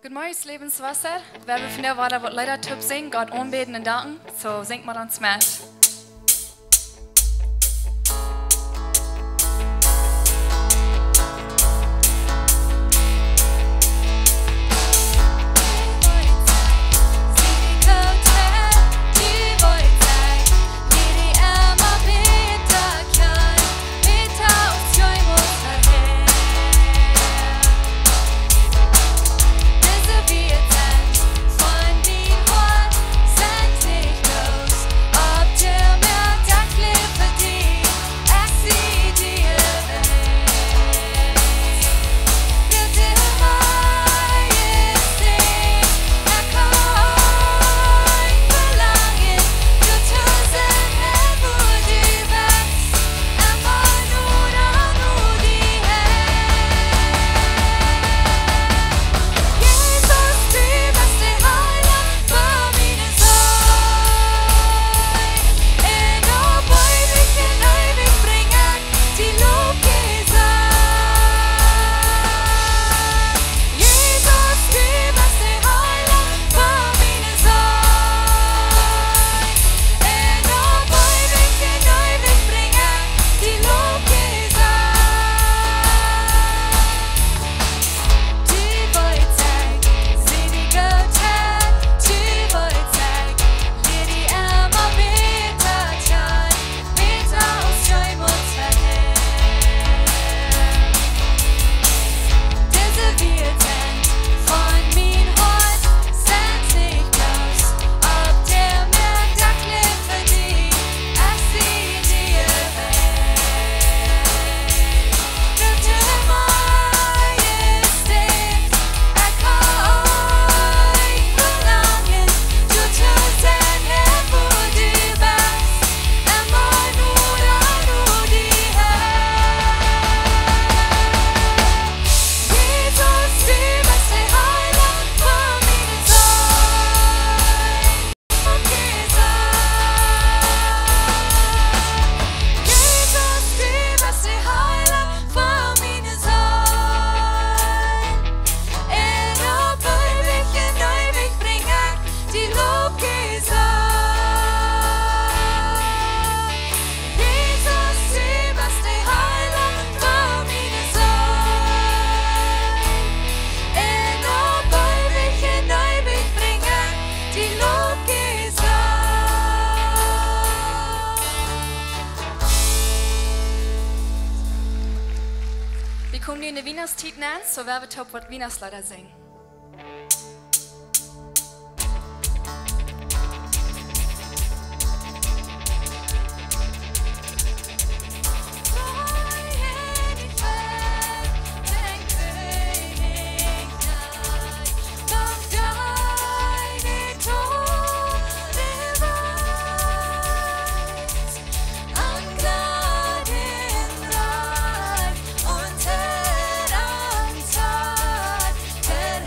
Goedemorgen, Lebenswasser. We hebben vandaag wat leider top zingen, God aanbeden en danken. Zo zingt maar ons met. Vi kommer nu in i Wienerstiden an, så vi har top vad Wienerslöder singen. Ter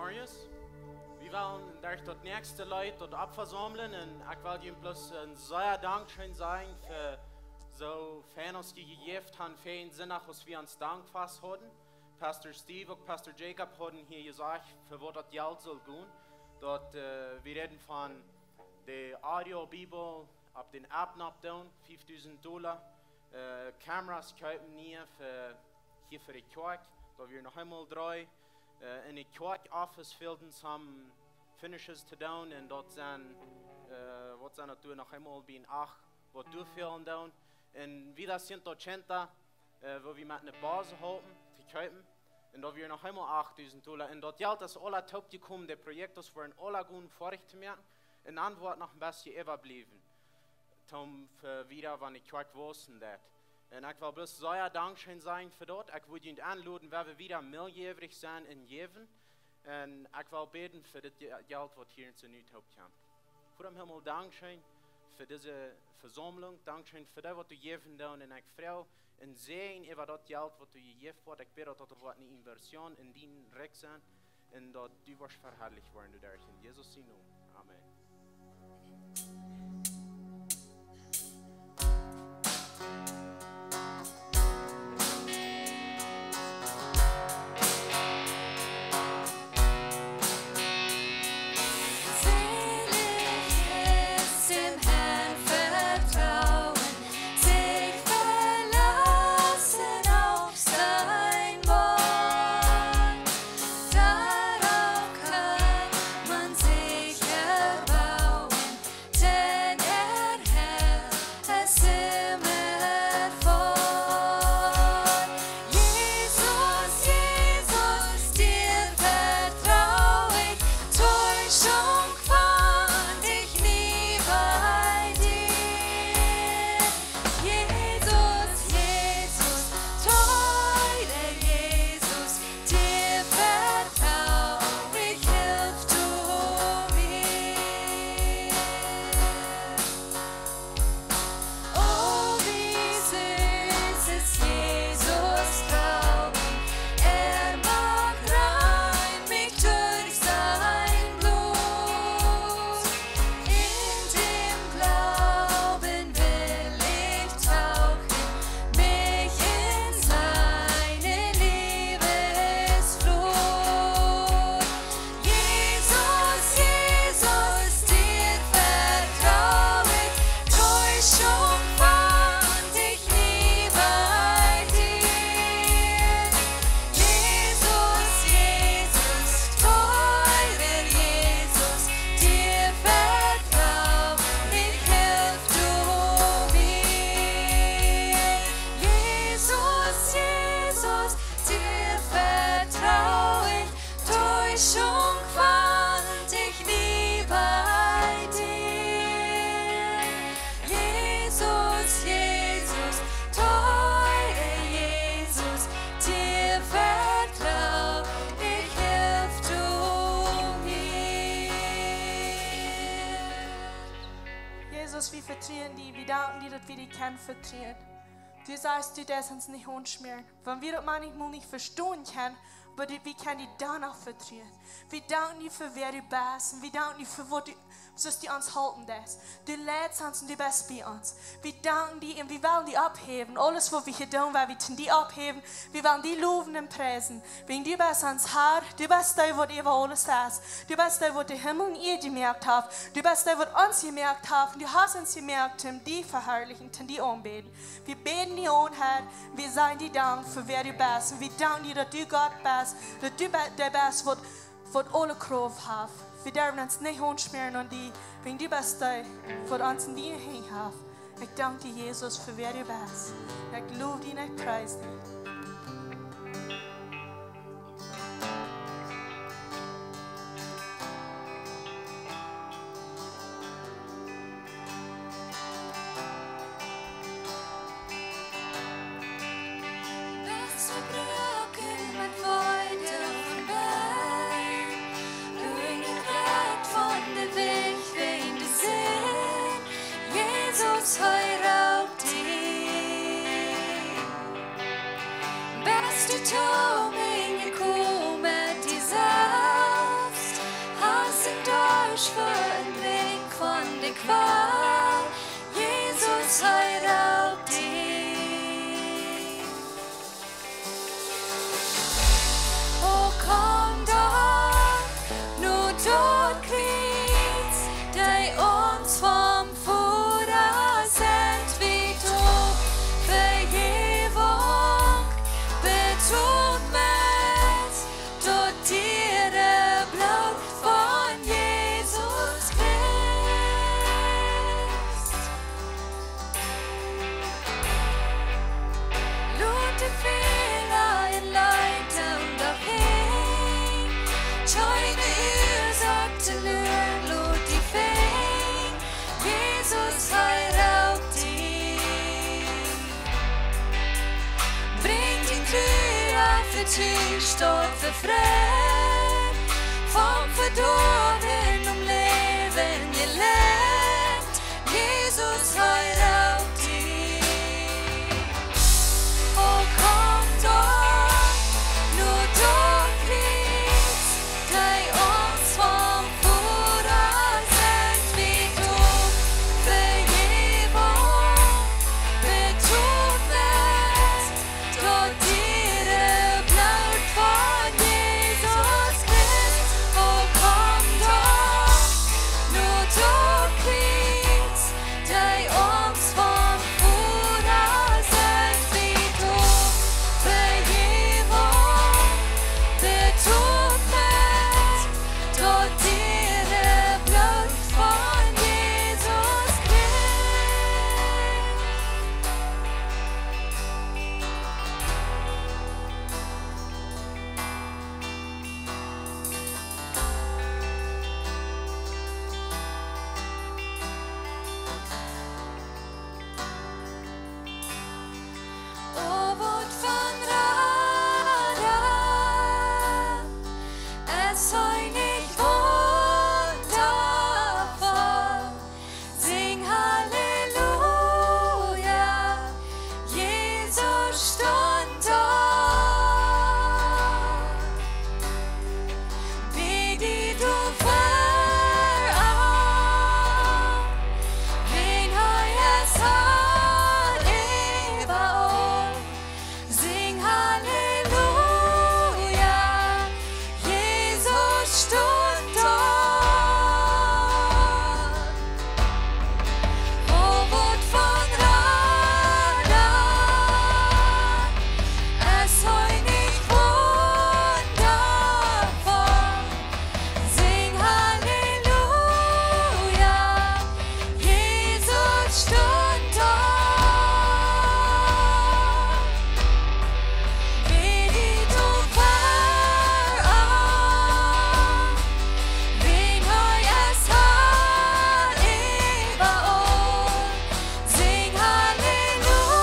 Marius. Wir wollen durch das nächste Leute dort abversammeln und ich will Ihnen bloß ein sehr Dankeschön sagen für so fern uns die gegeben haben, für den Sinn, was wir uns dankbar hatten. Pastor Steve und Pastor Jacob haben hier gesagt, für was das Geld soll gehen. Dort, wir reden von der Audio-Bibel ab den Abnabdown, $5.000. Kameras kaufen hier für die Kirche, da wir noch einmal drei. In die Kirche-Office fielden some finishes to down und dort sind, was sind natürlich noch einmal bin 8, was durchführen down. Und wieder 180, wo wir mit einer Base haben, für kaufen. Und da wir noch einmal $8.000. Und dort Geld, das alle top gekommen, die Projekte waren alle gut fertig zu machen. Und dann wird noch ein bisschen überbleiben. Tom wieder, wenn ich Kirche wusste das. Und ich will bloß sehr dankschön sein für das. Ich würde ihn anladen, wenn wir wieder milljährig sein in Jeven. Und ich will beten für das Geld, was hier in der Haupt kommt. Vor dem Himmel, Dankeschön für diese Versammlung. Dankeschön für das, was du Jeven da. Und ich freue und sehen über das Geld, was du gegeben hast. Ich bete, dass das eine Inversion in deinen Recht sein. Und dass du wirst verherrlicht werden dadurch. In Jesus' Namen. Amen. wir vertrauen dir, wir danken dir, dass wir dich vertrauen. Du sagst, du darfst uns nicht unschmieren. Wenn wir das manchmal nicht verstehen können, aber wir können dir danach vertrauen. Wir danken dir für wer du bist und wir danken dir für was du uns halten lässt. Du lädst uns und du bist bei uns. Wir danken dir und wir wollen dich abheben. Alles, was wir hier tun, weil wir dich abheben. Wir wollen dich loben und preisen. Weil du bist uns Herr, du bist der, der über alles ist. Du bist der, der den Himmel und Erde gemerkt hat. Du bist der, der uns gemerkt hat. Und du hast uns gemerkt, um dich verherrlichen und dich anbeten. Wir beten dich an, Herr. Wir sagen dir Dank für wer du bist. Und wir danken dir, dass du Gott bist. Dass du der bist, der alle Kraft hat. Wir dürfen uns nicht anschmieren an dich, wenn du bist der, der uns in dir hat. Ich danke dir, Jesus, für wer du bist. Ich lobe dich und ich preise dich. Deine Ehe sagte Lügen, lud die Feen, Jesus heiraut dich. Bring die Krühe für Tisch, dort für Fred, vom Verdorben Leben gelebt, Jesus heiraut dich. Oh, komm doch, nur du kriegst, dei uns vom Bruder sind wie du, Vergebung betut wirst, dort ihre Blut von Jesus Christ. Oh, komm doch, nur du kriegst, dei uns vom Bruder sind wie du, Vergebung betut wirst, dort ihre Blut von Jesus Christ. O Wort von Rada, es sei nicht wundervoll. Sing Halleluja, Jesus stund dort. Wie die du verarmt, wen es hat überall. Sing Halleluja, Jesus stund dort. O Wort von Rada, es sei nicht wundervoll. Sing Halleluja, Jesus stund dort. Wie die du verarmt, wen es hat überall. Sing Halleluja,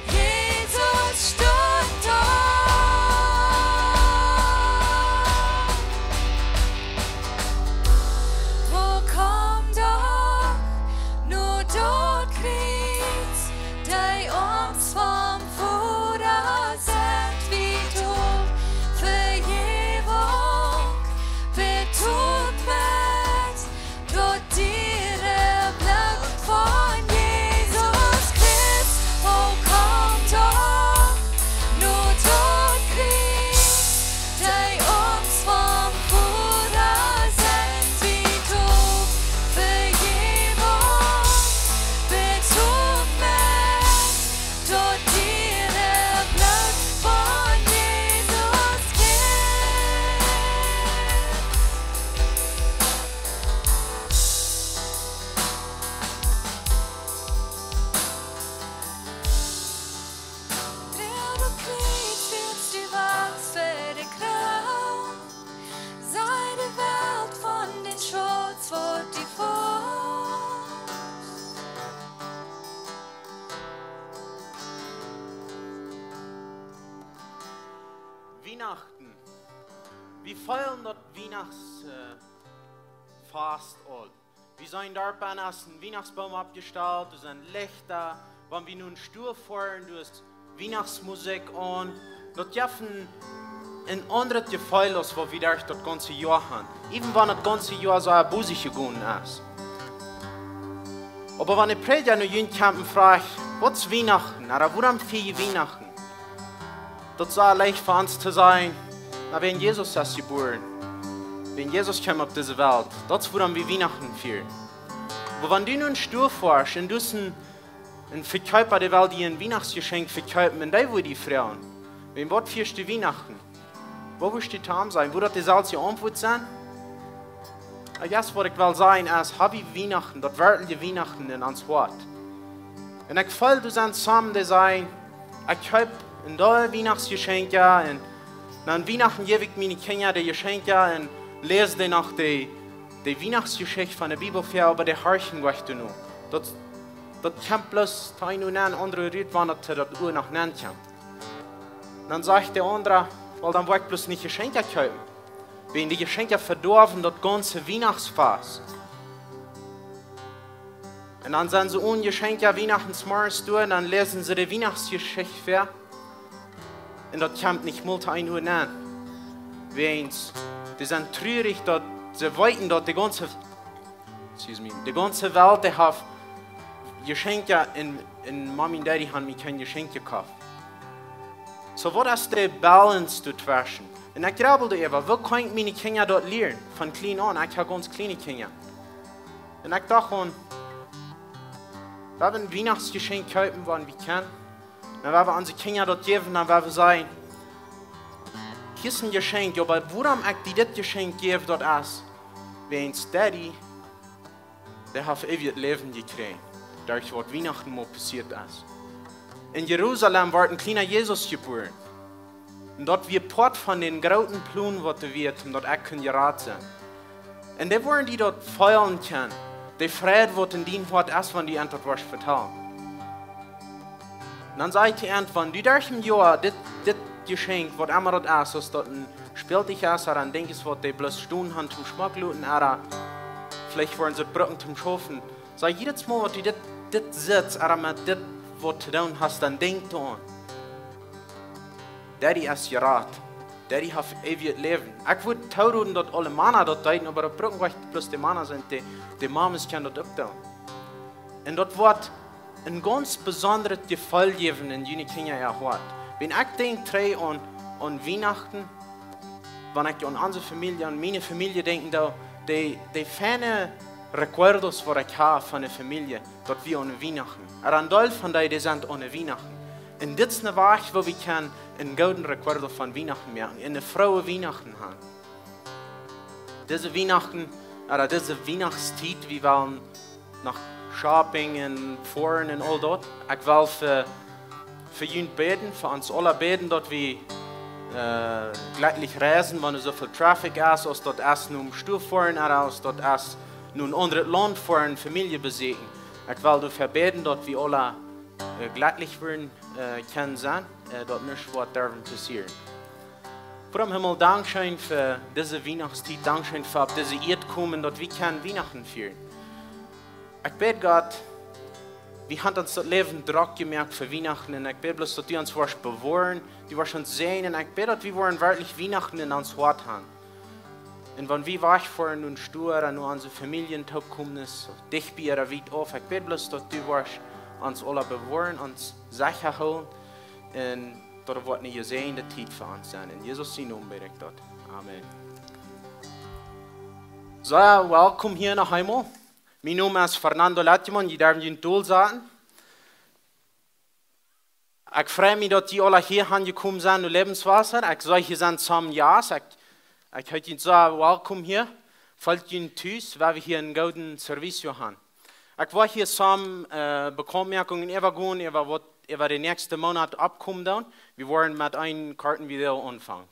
Jesus stund dort. Oh, komm doch, nur dort kriegst, dei uns vom Bruder sind wie du, Vergebung betut wirst, dort ihre Blut von Jesus Christ. Oh, komm doch, nur dort kriegst, dei uns vom Bruder sind wie du, Vergebung betut wirst, dort ihre Blut von Jesus Christ. Der du kriegst, wird's die Wachs für die Kraut. Sei die Welt von den Schutz vor die Fuß. Weihnachten. Wir feiern dort Weihnachtsfast all. Wir sind dort bei uns einen Weihnachtsbaum abgestellt, du sind Lichter. Wenn wir nun Stuhl fahren, du hast Weihnachtsmusik an. Dort dürfen ein anderes Gefühl aus, was wir dort das ganze Jahr haben. Even wenn das ganze Jahr so ein Busig gegangen ist. Aber wenn ich Prediger noch jüngst kommt und fragt, was ist Weihnachten? Oder woran feiern Weihnachten? Das soll leicht für uns zu sein, aber wenn Jesus ist geboren, wenn Jesus kommt auf diese Welt, das ist, woran wir Weihnachten feiern. Aber wenn du nun Stuhl fährst und du ein Verkäufer der Welt, die ein Weihnachtsgeschenk verkaufen, und da wo die Frauen, wenn was feierst du Weihnachten? Wo wirst du Tam sein? Wo das die Salz Antwort sein? Jetzt, was ich will sagen, ist, habe ich Weihnachten, das wörtliche Weihnachten in ans Wort. Und ich will, du sind zusammen, die sagen, ich kaufe ein neues Weihnachtsgeschenk, ja, und Dann Weihnachten gebe ich meine Kinder die Geschenke und lese dann noch die Weihnachtsgeschichte von der Bibel für, aber die Harchen möchte nur. Das kommt bloß ein und ein andere Rüd, wann das Uhr nach nennen kommt. Dann sagt der andere, weil dann wollte ich bloß nicht Geschenke kaufen. Wenn die Geschenke verdorben, das ganze Weihnachtsfest. Und dann sind sie ohne Geschenke Weihnachtsmorgens durch, dann lesen sie die Weihnachtsgeschichte für. Und das kommt nicht mal ein Uhr an. Die sind traurig, dass sie wollten, dass die ganze Welt die hat Geschenke in Mami und Daddy haben mir keine Geschenke gekauft. So was ist die Balance dazwischen? Und ich glaube, wo kann ich meine Kinder dort lernen? Von klein an, ich habe ganz kleine Kinder. Und ich dachte, wir werden ein Weihnachtsgeschenk kaufen, wann wir können. Dann werden wir unsere Kinder dort geben, dann werden wir sagen, hier ist ein Geschenk, aber warum ich dir das Geschenk gebe, dort ist? Wenn Daddy, der hat ewig Leben gekriegt, durch was Weihnachten mal passiert ist. In Jerusalem war ein kleiner Jesus geboren. Und dort wir Port von den großen Plunen, was wird, und dort auch können gerat sein. Und die wollen die dort feiern können. Die Freude, was in denen hat, erst wenn die Antwort was vertrauen. Und dann sagt die irgendwann, du darfst im Jahr, das Geschenk, was immer dort ist, dort ein Spieltisch ist, oder ein Ding ist, was die bloß Stunden haben zum Schmackluten, oder vielleicht wollen sie Brücken zum Schaffen. Sag jedes Mal, was du das sitzt, oder mit das, was du tun hast, dann denk daran. Daddy ist gerat. Daddy hat ewig Leben. Ich würde tauschen, dass alle Männer dort deuten, aber das Brücken, was bloß die Männer sind, die Mamas können dort auch tun. Und dort wird ein ganz besonderes Gefühl geben, in jene Kinder erhört. Wenn ich denke an Weihnachten, wenn ich an unsere Familie, an meine Familie denke, die feine Recuerdos, die ich habe von der Familie, dort wie an Weihnachten. Ein Teil von denen sind an Weihnachten. Und das ist eine Woche, wo wir einen guten Recuerdo von Weihnachten machen, eine frohe Weihnachten haben. Diese Weihnachten, oder diese Weihnachtszeit, wir wollen nach Shopping und Fahren und all dort. Ich will für ihn beten, für uns alle beten, dass wir gleich reisen, wenn so viel Traffic ist, als dort erst nur Stuhl fahren, oder als dort erst nur ein anderes Land fahren, Familie besiegen. Ich will dafür beten, dass wir alle gleich werden können sein, dass nichts was darf passieren. Vor dem Himmel, Dankeschön für diese Weihnachtszeit, Dankeschön für diese Erde kommen, dass wir Weihnachten feiern. Ich bete Gott, wir haben uns das Leben Druck gemerkt für Weihnachten und ich bete bloß, dass die uns bewahren, die wir schon sehen und ich bete, dass wir wirklich Weihnachten in uns Wort haben. Und wenn wir wegfahren und stur und unsere Familien kommen, dich bei ihrer Weit auf, ich bete bloß, dass du uns alle bewahren, uns sicher holen und dass wir eine gesehene Zeit für uns sein. In Jesus' Namen bete ich dort. Amen. So, willkommen hier noch einmal. Mein Name ist Fernando Lattimon, ich darf in Tool sagen. Ich freue mich, dass die alle hier gekommen sind und Lebenswasser. Ich sage, hier sind zusammen ja. Ich möchte Ihnen sagen, willkommen hier. Folgt Ihnen Tschüss, weil wir hier einen guten Service haben. Ich war hier zusammen Bemerkungen übergehen, über den nächsten Monat abkommen. Dann. Wir wollen mit einem Kartenvideo anfangen.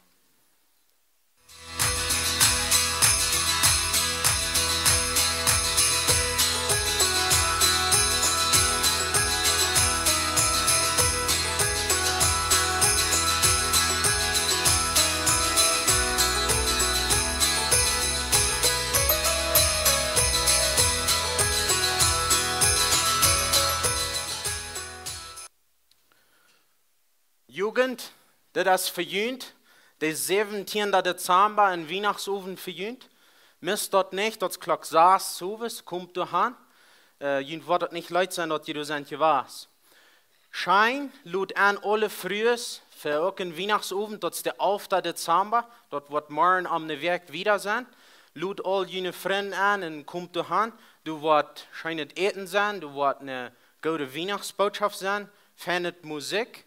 Jugend, das ist verjüngt, der 17. Dezember in Weihnachtsofen verjüngt. Misst dort nicht, dass Glock saß, sowas, kommt du han. Jünd wird dort nicht leid sein, dass du sind gewas. Schein, lud an alle Frühes, für auch in Weihnachtsofen, das ist der 11. Dezember, dort wird morgen am Werk wieder sein. Lud all jene Freunde an und kommt du han. Du wird scheinet eten sein, du wird eine gute Weihnachtsbotschaft sein, fandet Musik.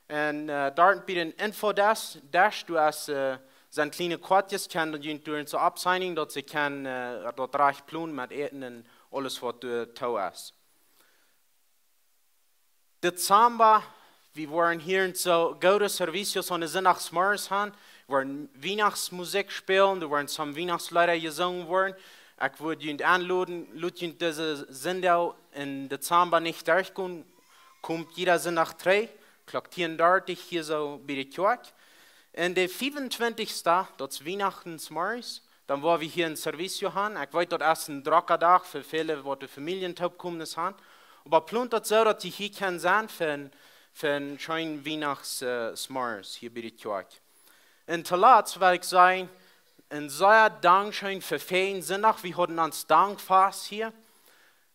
Und dort bei den Infodash, du hast seine kleine Quartjes kann durch zur Absigning, dass sie kann dort reich planen mit Eten und alles, was du tust. Dezember wir waren hier in so gute Servicios und sind nach Smars haben. Wir waren Weihnachtsmusik spielen, da waren some Weihnachtslieder gesungen worden. Ich würde ihn anladen, laut diese Sendung in Dezember nicht durchgehen, kommt jeder sind nach 3, klockt 34 hier so bei der Kirche. Und der 25. dort Weihnachten Smars, dann waren wir hier in Servicio haben. Ich weiß, dort erst ein Drackertag für viele, die Familientaup kommen haben. Aber plant das so, dass die hier können sein für einen schönen Weihnachts-Smars hier bei der Kirche. Und zuletzt will ich sagen, ein sehr Dankeschön für vielen Sonntag. Wir hatten uns Dankfast hier.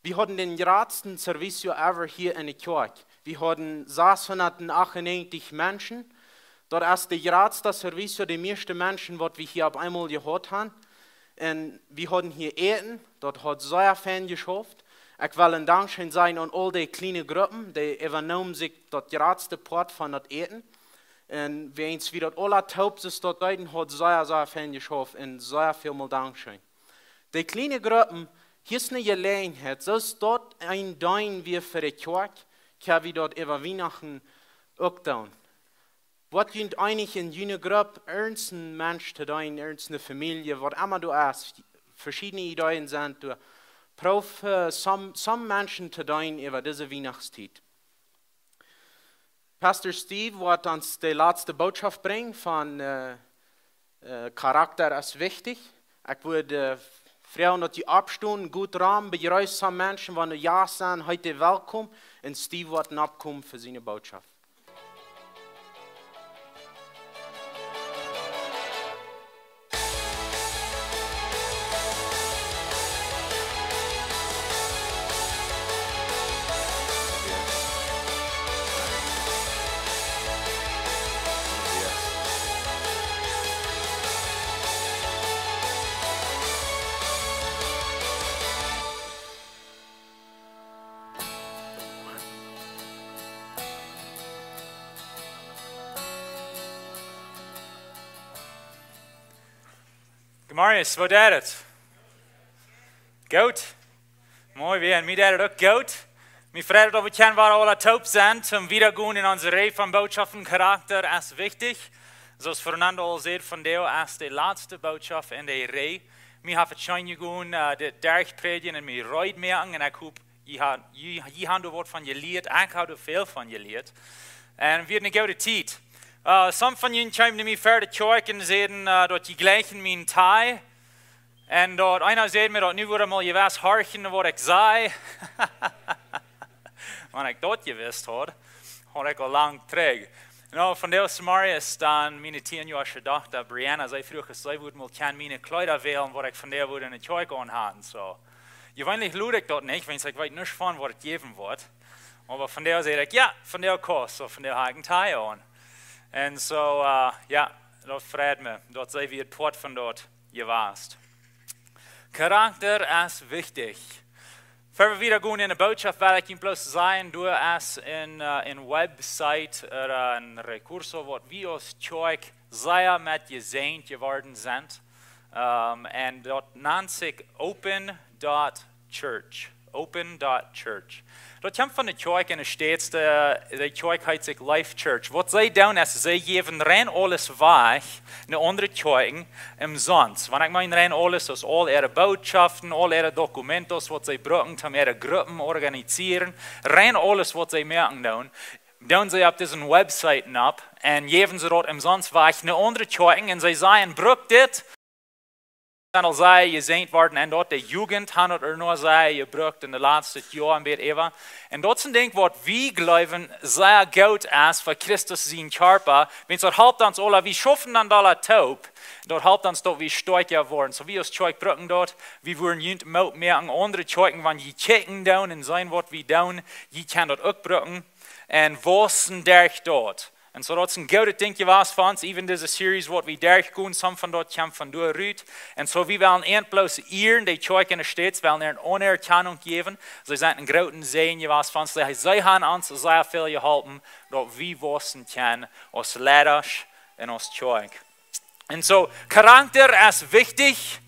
Wir hatten den größten Servicio ever hier in der Kirche. Wir hatten 698 Menschen. Dort ist der größte Servicio, die meisten Menschen, die wir hier auf einmal gehört haben. Und wir hatten hier Eten. Dort hat sehr viel geschafft. Ich will ein Dankeschön sagen an all die kleinen Gruppen, die übernehmen sich das größte Part von das Eten. Und wenn es wieder alle taub ist, dort hat sehr viel geschafft und sehr viel mal Dankeschön. Die kleinen Gruppen, hier ist eine Gelegenheit, so ist dort ein Dein wie für die Kirche, kann wir dort über Weihnachten auch tun. Was sind eigentlich in einer Gruppe, ernsten Mensch zu dein, ernste Familie, was immer du hast, verschiedene Ideen sind, du brauchst some Menschen zu dein über diese Weihnachtszeit. Pastor Steve wird uns die letzte Botschaft bringen von Karakta ist wichtig. Ich würde fragen, dass die Abstunden gut Rahmen begrüßen Menschen, wenn die Ja sind, heute willkommen. Und Steve wird abkommen für seine Botschaft. Marius, wat deed het? Goed. Mooi weer. En mij deed het ook goed. Mij vreugde dat we kennen waar alle taub zijn. Om wieder gaan in onze rij van boodschappen karakter is wichtig. Zoals Fernando al zei, van deel is de laatste boodschap in de rij. Mij heb het schijn gegaan, de derg predigen en mij ruid merken. En ik hoop, je hebt er wat van je leerd. Ik heb er veel van je leerd. En weer een goede tijd. Some van jullie kwamen naar mij verder kijken en zeiden dat die gleichen mijn taai. En dat einer zei me dat nu wordt mal je was harken wat ik zei. Want ik dat je wist had ik al lang terug. Nou, van deze Marius dan mijn 10-jarige dochter Brianna zei vroeger, zij would mal kan mijn kleider wählen wat ik van der would in de kerk aan hadden. So. Gewöhnlich lud ik dat niet, want ik weet niet van wat het geven wordt. Maar van der zei ik, ja, van der kost, so van der hagen taai aan. En zo, ja, dat vreet me, dat zij weer het poort van dat je was. Karakter is wichtig. Voor we weer gaan in de boodschap, wil ik je bloos zeggen, door als een website, een recurso, wat we als kerk zeer met gezegend geworden zijn. En dat nennt zich open.church. Open.church. Dat komt van de kerk in de States, de kerk heet zich Life Church. Wat zij doen is, zij geven rein alles weg naar andere kerken umsonst. Want ik meen rein alles, dus al ihre boodschappen, al ihre documentos, wat zij gebruiken, om ihre groepen organiseren. Rein alles wat zij merken doen zij op deze website op en geven ze dat umsonst weg naar andere kerken en zij zeggen, gebruik dit. En al zei je zijn worden en dat de jugend had er nog zei gebruikt in de laatste jaren bij Eva. En dat is een ding wat we geloven zeer goed is voor Christus zijn körper. Want dat helpt ons alle, we schaffen dan alle taub. Dat helpt ons dat we sterker worden. So we als kerk gebruiken dat. We worden niet meer aan andere kerken, want je checken doen en zijn wat we doen. Je kan dat ook gebruiken. En wassen derg dat. En zo dat is een goede ding was voor ons, even deze series wat we daar gaan, some van dat komt van dooruit. En zo we willen een plus hier in de kerk in de States, willen er een onerkennung geven. Ze zijn een grote zegen was van ons. Zij hebben ons zeer veel geholpen, dat we wassen kunnen als leiders in ons kerk. En zo, karakter is wichtig.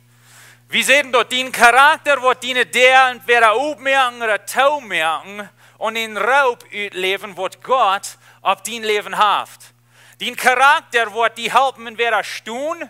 We zien dat die karakter wordt die der entweder opmerken of touwmerken. En in Raub uitleven wordt God auf dein Leben haft. Dein Charakter wird die helfen, entweder stehen,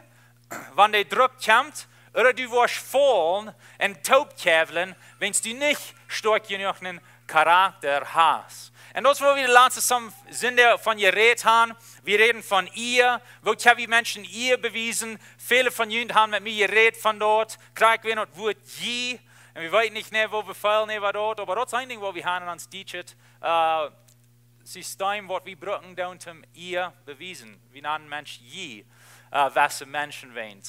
wenn der Druck kommt, oder du wirst fallen und taubkäveln, wenn du nicht stark genug einen Charakter hast. Und das, wo wir die letzte Sünde von geredet haben, wir reden von ihr, wo habe ich Menschen ihr bewiesen, viele von ihnen haben mit mir geredet von dort, krieg wir noch Wort je, und wir wissen nicht, wo wir fallen, war dort, aber das ist ein Ding, wo wir haben uns teachet, System, was wir brauchen, um ihr bewiesen, wie nennen Menschen je, was Menschen wollen.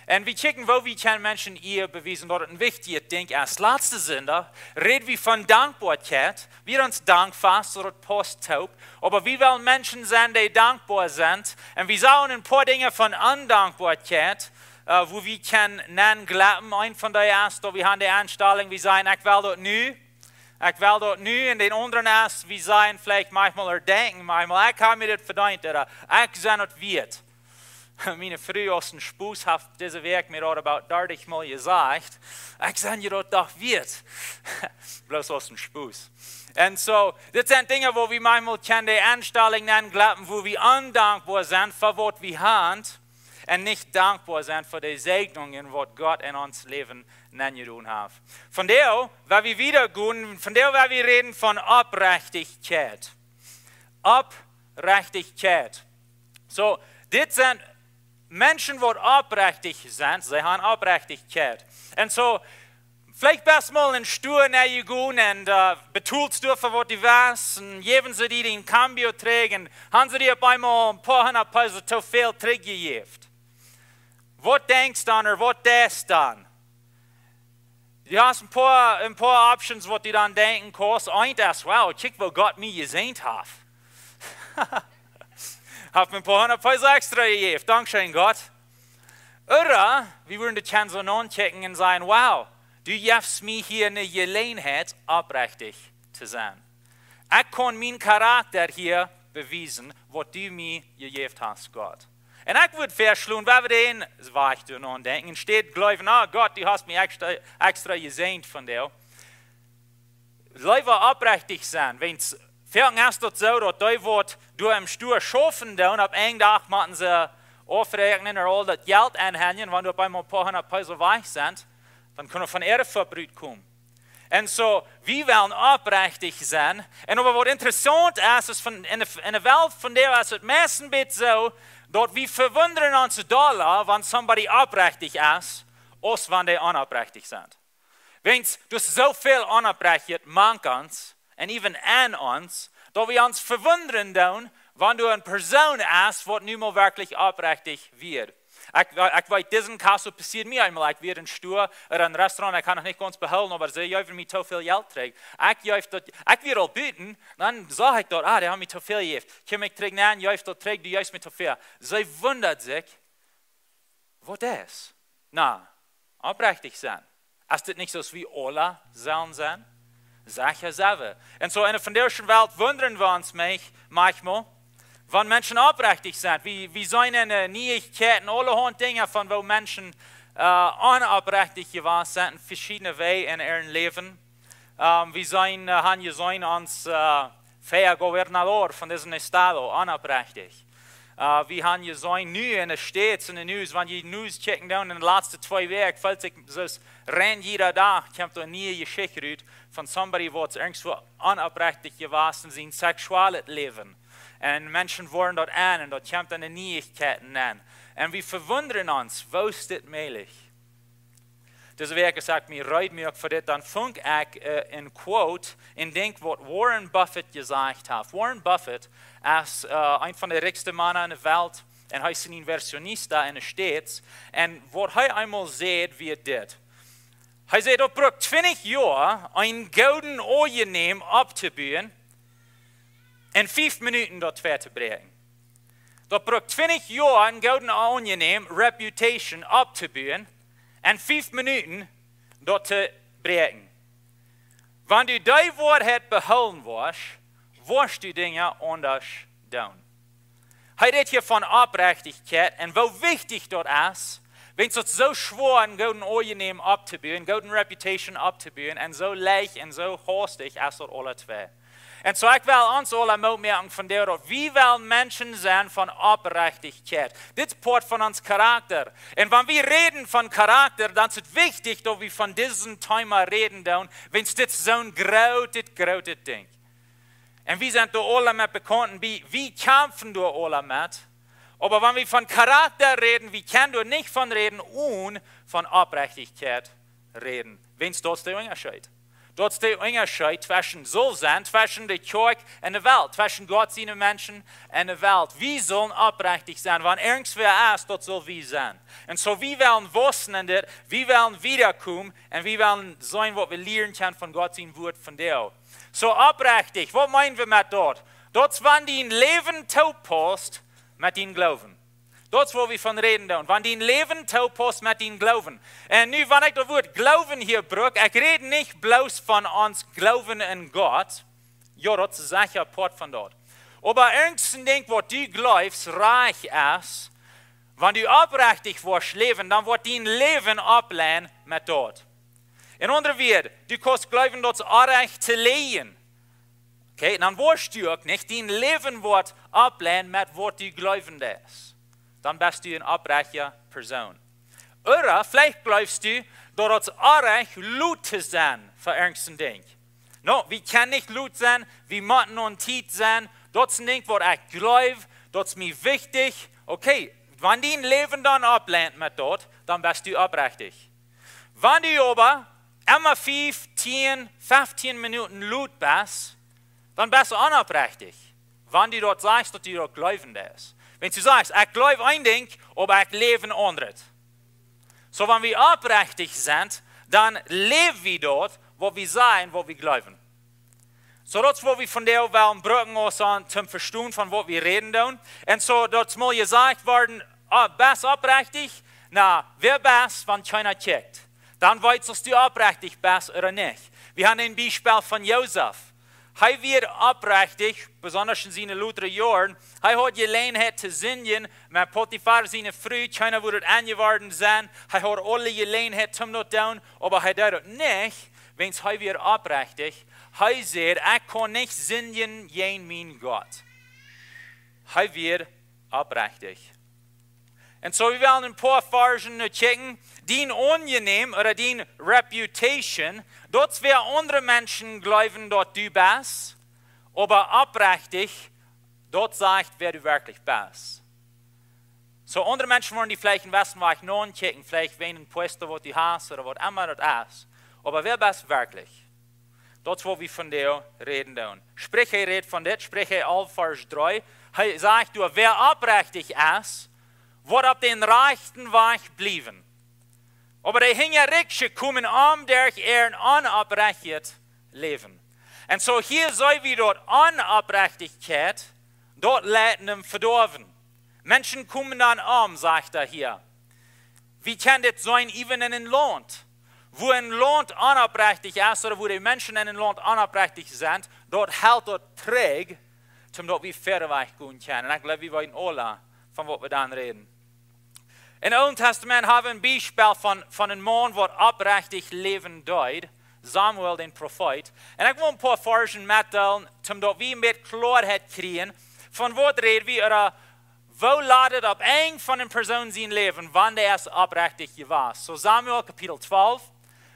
Und wir checken, wo wir können Menschen ihr bewiesen. Dort ein wichtiges Ding als letzte Sünde reden wir von Dankbarkeit. Wir uns dankbar, so das passt taub. Aber wir wollen Menschen sein, die dankbar sind. Und wir sagen ein paar Dinge von Undankbarkeit, wo wir können nennen, glauben. Ein von der ersten, wir haben die Anstellung, wir sagen, ich will dort nie. Ich will dort nie. Und den anderen erst, wir sagen vielleicht manchmal, denken manchmal, ich habe mir das verdient, oder ich sehe das wird. Meine Frau aus dem Spuss hat diese Werk mir auch about 30 Mal gesagt, ich sehe dir das doch wird. Bloß aus dem Spuss. Und so, das sind Dinge, wo wir manchmal die Anstellung nennen, glauben, wo wir undankbar sind für was wir haben und nicht dankbar sind für die Segnungen, was Gott in uns Leben nennen hat. Von der, weil wir wieder gehen, von der, weil wir reden von Opprechtichkjeit. Opprechtichkjeit. So, das sind Menschen, die aufrichtig sind, sie haben Aufrichtigkeit. Und so, vielleicht best mal in Stuhl gehen und betulst du für was du weißt, und geben sie dir den Cambio trägen, haben sie dir auf einmal ein paar hundert Peso zu viel gegeben. Was denkst du dann, oder was denkst du dann? Du hast ein paar Options, was du dann denken kannst. Ein das, wow, check, wo Gott mir gesehen hat. Hat mir ein paar hundert Peso extra gegeben. Dankeschön, Gott. Oder wir würden die Chance anchecken und sagen, wow, du gibst mir hier eine Gelegenheit, aufrichtig zu sein. Ich kann meinen Charakter hier beweisen, was du mir gegeben hast, Gott. Und ich würde verschlungen, weil wir den weich denken, steht glauben, Gott, du hast mir extra gesehen von dir. Lieber aufrichtig sein, wenn es Fällt erst so, dass du im Stuhl schaffen und ab einem Tag machen sie aufrechnen oder all das Geld anhängen, wenn du auf einmal ein paar hundert Peso weich sind, dann können wir von Erde verbrüht kommen. Und so, wir wollen aufrichtig sein. Und aber was interessant ist, ist in der Welt von der ist es meistens so, dass wir verwundern uns doller, wenn jemand aufrichtig ist, als wenn die unaufrichtig sind. Wenn du so viel unaufrichtig machst, und even an uns, dass wir uns verwundern tun, wenn du eine Person hast, die nicht mehr wirklich aufrichtig wird. Ich weiß, diesen Kasso passiert mir einmal, ich werde in Stuhl oder ein Restaurant, ich kann noch nicht ganz behalten, aber sie haben mir zu viel Geld trägt. Ich werde auch beten, dann sage ich dort, die haben mir zu viel gegeben. Komm ich trägt, nein, ich dort trägt, du hast mir zu viel. Sie wundert sich, was das? Na, aufrichtig sein. Ist das nicht so wie alle sollen sein? Sag ja selber. Und so in der phönderischen Welt wundern wir uns manchmal, wenn Menschen aufrichtig sind. Wie sollen eine Niechkeiten, alle Dinge, von wo Menschen unaufrichtig geworden sind, in verschiedenen Wegen in ihrem Leben. Wir sollen uns fähig Gouverneur von diesem Estado, unaufrichtig. Wir haben hier so ein News in der Stadt, in der News, wenn die News checken down in den letzten 2 Wochen, fällt sich das rennt jeder Tag, kommt eine neue Geschichte von somebody, der irgendwo unaufrichtig gewesen ist in sexuelles Leben. Und Menschen wollen dort an und dort kommt eine Neuigkeiten an. Und wir verwundern uns, wo ist das möglich? Dus wie gesagt, mir reut mir auch für das, dann funk ich in Quote in denk, was Warren Buffett gesagt hat. Warren Buffett ist ein von der reichsten Männer in der Welt und er ist ein Inversionista in den States. Und was er einmal sieht, wie das. Er sagt, es braucht 20 Jahre, ein golden Ojennehm abzubauen in 5 Minuten dort weiterbringen. Das braucht 20 Jahre, ein golden Ojennehm, Reputation abzubauen. En 5 Minuten dort te breken. Wenn du die Wahrheit behalten wirst, wirst du Dinge anders tun. Hij redt hier von Opprechtichkjeit und wo wichtig dort ist, wenn es so schwer einen guten Ojennehmen abzubauen, guten Reputation abzubauen und so leicht und so hastig ist dort alle zwei. En so ik wil ons alle opmerken van daarop. Wie wil mensen zijn van Opprechtichkjeit? Dit is part van ons karakter. En wanneer we reden van karakter, dan is het wichtig dat we van diesem Thema reden doen, wenn dit zo'n grote ding. En we zijn door alle met bekend, wie kämpfen door alle met. Aber wenn wir von Charakter reden, wir können dort nicht von reden und von Opprechtichkeit reden. Wenn es dort der Unterschied. Dort ist der Unterschied zwischen so sein, zwischen der Kirche und der Welt, zwischen Gott seinen Menschen und der Welt. Wir sollen aufrichtig sein. Wenn irgendwer ist, dort soll wir sein. Und so wir wollen wissen, wir wollen wiederkommen und wir wollen sein, was wir lernen können von Gott sein Wort von dir. So aufrichtig, was meinen wir mit dort? Dort, wenn die ein Leben taupast, met die geloven. Dat is waar we van reden doen. Want die leven toepast met die geloven. En nu, wanneer ik dat woord geloven hier gebruik, ik red niet bloos van ons geloven in God. Ja, dat is zeker een part van dat. Maar ergens denk wat du geloofst reich is, wanneer du oprechtig wordt leven, dan wordt die leven opleiden met dat. In andere woorden, du kannst geloven dat het orecht te leven. Okay, dan wirst du auch nicht dein Leben wird ablehnen mit was du glauben ist. Dann bist du eine opprechte Person. Oder vielleicht glaubst du, dass es Recht laut zu sein für irgendein Ding. No, wir können nicht laut sein, wir müssen und Zeit sein. Das ist ein Ding, was ich glaube, das ist mir wichtig. Okay, wenn dein Leben dann ablehnt mit dort, dann bist du oprechtig. Wenn du aber immer 5, 10, 15 Minuten laut bist, dann bist du unaufrichtig. Wenn du dort sagst, dass du dort glauben ist. Wenn du sagst, ich glaube ein Ding, aber ich lebe ein anderes. So, wenn wir aufrichtig sind, dann leben wir dort, wo wir sein, wo wir glauben. So, das ist, wo wir von der wollen, brücken uns an, zum Verstehen von was wir reden. Und so, dort mal gesagt worden, bist aufrichtig? Na, wer bist, wenn keiner checkt? Dann weißt du, ob du aufrichtig bist oder nicht. Wir haben ein Beispiel von Josef. Er wird aufrichtig, besonders in seinen luteren Jahren. Er hat Gelegenheit zu singen, mit Potiphar seine Frau, keiner würde angeworden sein. Er hat alle Gelegenheit zum das tun, aber er tut das nicht, wenn er wird aufrichtig. Er sagt, ich kann nicht singen gegen meinen Gott. Er wird aufrichtig. Und so, wir wollen ein paar Versen checken, die unangenehm oder die Reputation, dort wer andere Menschen glauben, dort du bist, aber aufrichtig, dort sagt, wer du wirklich bist. So, andere Menschen wollen die vielleicht in Westen war ich non checken, vielleicht wen ein Puesto, was du hast oder was immer das ist. Aber wer bist wirklich? Dort, wo wir von dir reden. Sprich, er redet von dir, sprich, er all Vers 3. Er sagt, du, wer aufrichtig ist, wird auf den rechten Weg bleiben. Aber die Hingerichtsche kommen durch ihren unaufrichtig Leben. Und so hier soll wir dort Unaufrichtigkeit, dort leiten verdorben. Menschen kommen dann sagt er hier. Wie kann das sein, even in ein Land? Wo ein Land unaufrichtig ist, oder wo die Menschen in ein Land unaufrichtig sind, dort hält dort träg, damit wir verweichen können. Und ich glaube, wir wollen alle von was wir dann reden. Im Alten Testament haben wir ein Beispiel von einem Mann, der aufrichtig leben deut, Samuel, den Prophet. Und ich will ein paar Versen mitteilen, damit wir mit Klarheit kriegen, von was reden wir, oder wo ladet auf eine von den Personen sein Leben, wann der es aufrichtig war. So Samuel, Kapitel 12,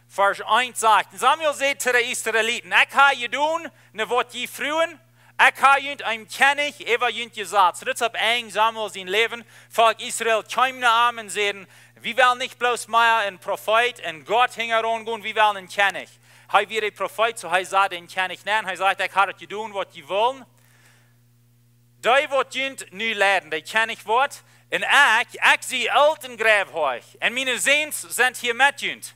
Vers 1 sagt, Samuel sagt zu den Israeliten, ich habe je tun, ne wat je frühen, ich habe jünt ein König, ever jünt gesagt. So das ist ein Samuel sein Leben. Volk Israel kam nach und sagen, wir wollen nicht bloß mehr ein Prophet, und Gott hing herangehen, wir wollen einen König. Er wird ein Prophet, so er sagt den König nennen. Er sagt, ich habe das tun, was die wollen. Die wird jünt nu leiden, die König wird. Und ich sehe alten Gräb euch. Und meine Sehns sind hier mit jünt.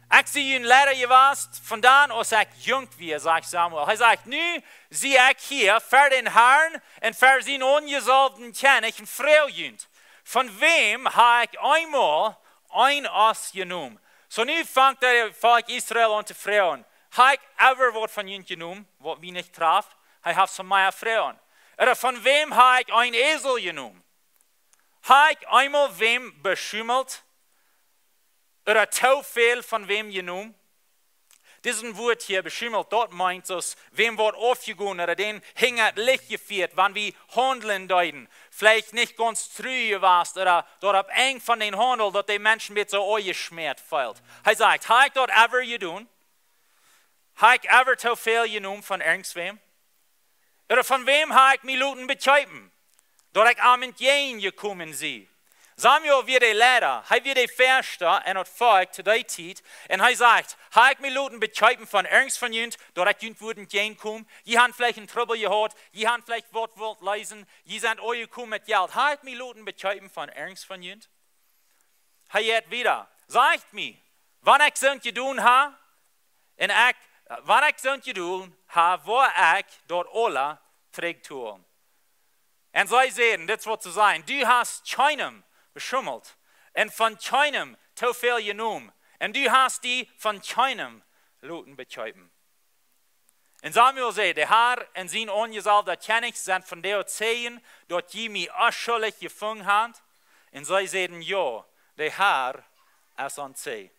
Ich sehe ihn leider gewast, von dann aus ich jung wie, sagt Samuel. Er sagt, nu sehe ich hier für den Herrn und für seinen ungesalbten König ein Frau jünt. Von wem habe ich einmal ein Ass genommen? So nu fängt der Volk Israel an zu fragen. Habe ich ever was von jünt genommen, was mich nicht traf? Ich habe von meiner Frauen. Oder von wem habe ich ein Esel genommen? Habe ich einmal wem beschimmelt? Oder zu viel von wem genommen? Diesen Wort hier beschimmelt, dort meint es, wem wird aufgegangen oder den hingert Licht geführt, wann wir handeln deuten. Vielleicht nicht ganz treu warst oder dort ab eng von den Handel, dort die Menschen mit so euer Schmerz fällt. Er sagt, habe ich dort ever getan? Habe ich ever zu viel genommen von irgendwem? Oder von wem habe ich mich Leuten bekäupen? Dort ich am Entgehen gekommen sie. Samuel wird der Lehrer, er wird der Verster und hat Volk zu der Zeit und er sagt, habe ich mich Leuten bekäupen von irgendwas von jünd, dort ich jünd wurden gehen kommen, die haben vielleicht einen Trouble gehabt, die haben vielleicht Wort wollt lesen, die sind euch gekommen mit Geld, habe ich mich Leuten bekäupen von irgendwas von jünd? Er jetzt wieder, sagt mir, wann ich so getan habe, und wann ich so getan habe, wo ich dort alle trägt tun. Und sie sehen, das wird zu sein, du hast keinem beschummelt und von keinem zu viel genommen. Und du hast die von keinem Leuten bekäupen. Und Samuel sagt, der Herr und sein Ungesalbter König sind von der Zehen, dort die mich schuldig gefangen haben. Und sie sagen, ja, der Herr ist an sie.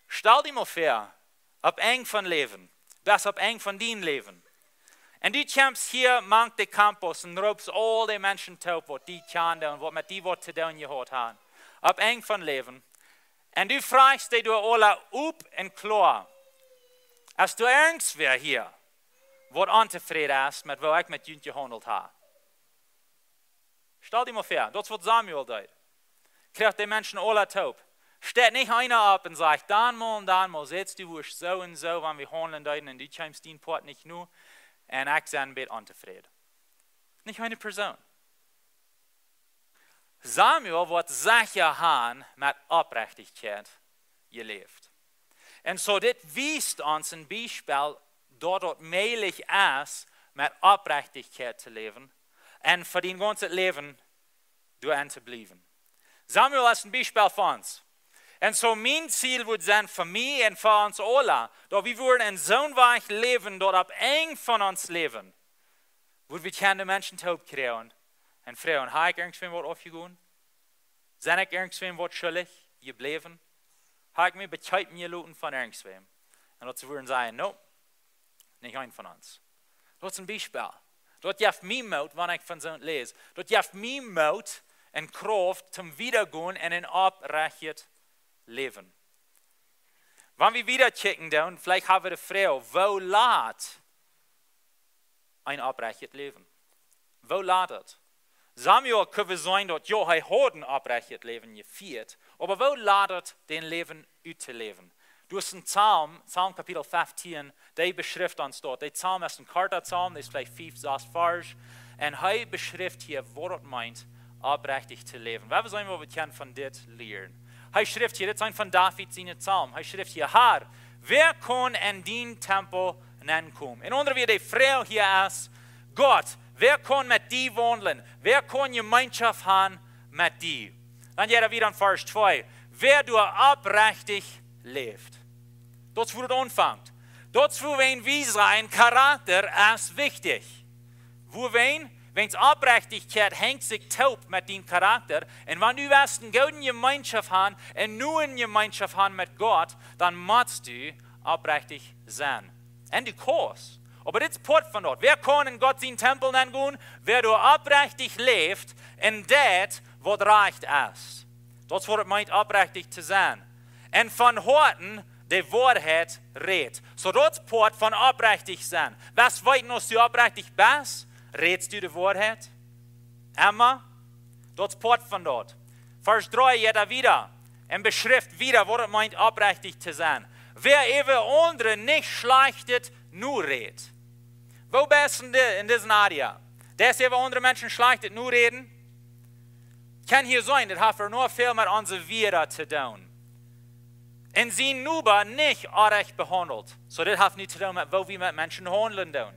Stell dir mal vor, ob eng von Leben, das ob eng von dein Leben. Und du kommst hier, manch den Campus und rufst all die Menschen taub, was die kennen und was mit die was zu tun gehört haben. Ab eng von Leben. Und du fragst dich alle up und klar, als du irgendwer hier, was unzufrieden ist, mit wo ich mit Jünd gehandelt habe. Stell dir mal vor, das wird Samuel dort. Kriegt die Menschen alle taub. Steht nicht einer ab und sagt, dann mal, setzt du wurscht so und so, wenn wir handeln dort und du kommst den Port nicht nur. Und ich bin ein bisschen unzufrieden. Nicht eine Person. Samuel wird sicher haben mit Opprechtichkjeit gelebt. Und so das weist uns ein Beispiel, dort möglich ist, mit Opprechtichkjeit zu leben und für dein ganzes Leben durch zu bleiben. Samuel ist ein Beispiel für uns. Und so mein Ziel wird sein für mich und für uns alle, dass wir würden in so einem Weg leben, dort ab eng von uns leben, wo wir keine Menschen taub kriegen und fragen, habe ich irgendwem was aufgegangen? Sind ich irgendwem was schuldig geblieben? Habe ich mich bekäupt mir Leuten von irgendwem? Und dort würden sagen, no, nicht ein von uns. Das ist ein Beispiel. Dort gibt mir Mut, wenn ich von so lese. Dort gibt mir Mut und Kraft zum Wiedergehen in ein Opprechtichkeit Leben. Wenn wir wieder checken, dann vielleicht haben wir die Frage, wo lädt ein Opprechtichkeit Leben? Wo lädt es? Samuel können wir sagen, dass ja, er hat ein Opprechtichkeit Leben geführt, aber wo lädt es den Leben auszuleben? Du hast einen Psalm Kapitel 15, der beschreibt uns dort. Der Psalm ist ein Karakta-Psalm, der ist vielleicht 5, 6 Vers, und er beschreibt hier, was es meint, aufrichtig zu leben. Wir sollen, was wir können von dit lernen. Er schreibt hier, das ist ein von David seine Psalm. Er schreibt hier, Herr, wer kann in den Tempel hineinkommen? In andere wie die Frau hier ist, Gott, wer kann mit dir wandeln? Wer kann Gemeinschaft haben mit dir? Dann geht er wieder in Vers 2. Wer du aufrichtig lebt. Das wird anfängt. Das wo wen wie sein Charakter ist wichtig. Wo wen? Wenn es Aufrichtigkeit hängt sich taub mit dem Charakter. Und wenn du wirst eine gute Gemeinschaft haben und nur eine Gemeinschaft haben mit Gott, dann musst du aufrichtig sein. Und du kannst. Aber das ist Port von dort. Wer kann in Gott seinen Tempel gehen? Wer du aufrichtig lebt in das, was recht ist. Das wird meint, aufrichtig zu sein. Und von Horten die Wahrheit redet. So das Port von aufrichtig sein. Was weit noch du aufrichtig bist? Redest du die Wahrheit? Emma? Das Port von dort. Vers 3 geht er wieder. Und beschrift wieder, was es meint, aufrichtig zu sein. Wer eben andere nicht schlechtet, nur redet. Wo bist du in diesem Area? Dass eben andere Menschen schlechtet, nur reden? Kann hier sein, das hat nur viel mit unserer Vida zu tun. Und sie nur nicht recht behandelt. So das hat nicht zu tun mit, wo wir mit Menschen handeln tun.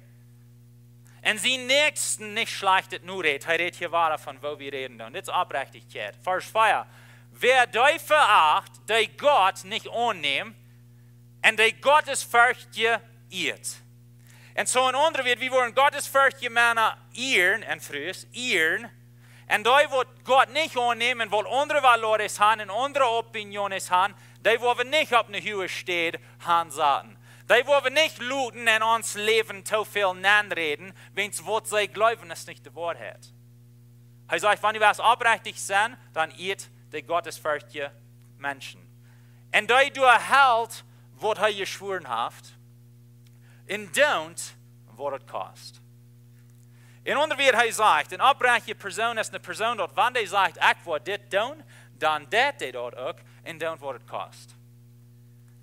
Und sie nächsten nicht schlechtet nur redet. Er redet hier weiter von, wo wir reden tun. Das ist Opprechtichkeit. Vers 4. Wer die veracht, die Gott nicht annimmt, und die Gottesfurchtige irrt. Und so in andere wird, wir wollen Gottesfurchtige Männer ehren, und frühes ehren, und die, wo Gott nicht annehmen, und wo andere Valores haben, und andere Opinionen haben, Die, wo wir nicht auf eine Höhe stehen, hansaten. Die, wo wir nicht looten in uns Leben zu viel anreden, wenn es was sie glauben, ist nicht die Wahrheit. Er sagt, wenn ihr was aufrichtig sind, dann eat die gottesfürchtige Menschen. Und die du erhält, was er geschworen hat, und don't, was es kostet. In andere Worten, er sagt, eine aufrichtige Person ist eine Person, die, wenn die sagt, ich will das tun, dann das die dort auch, und don't, was es kostet.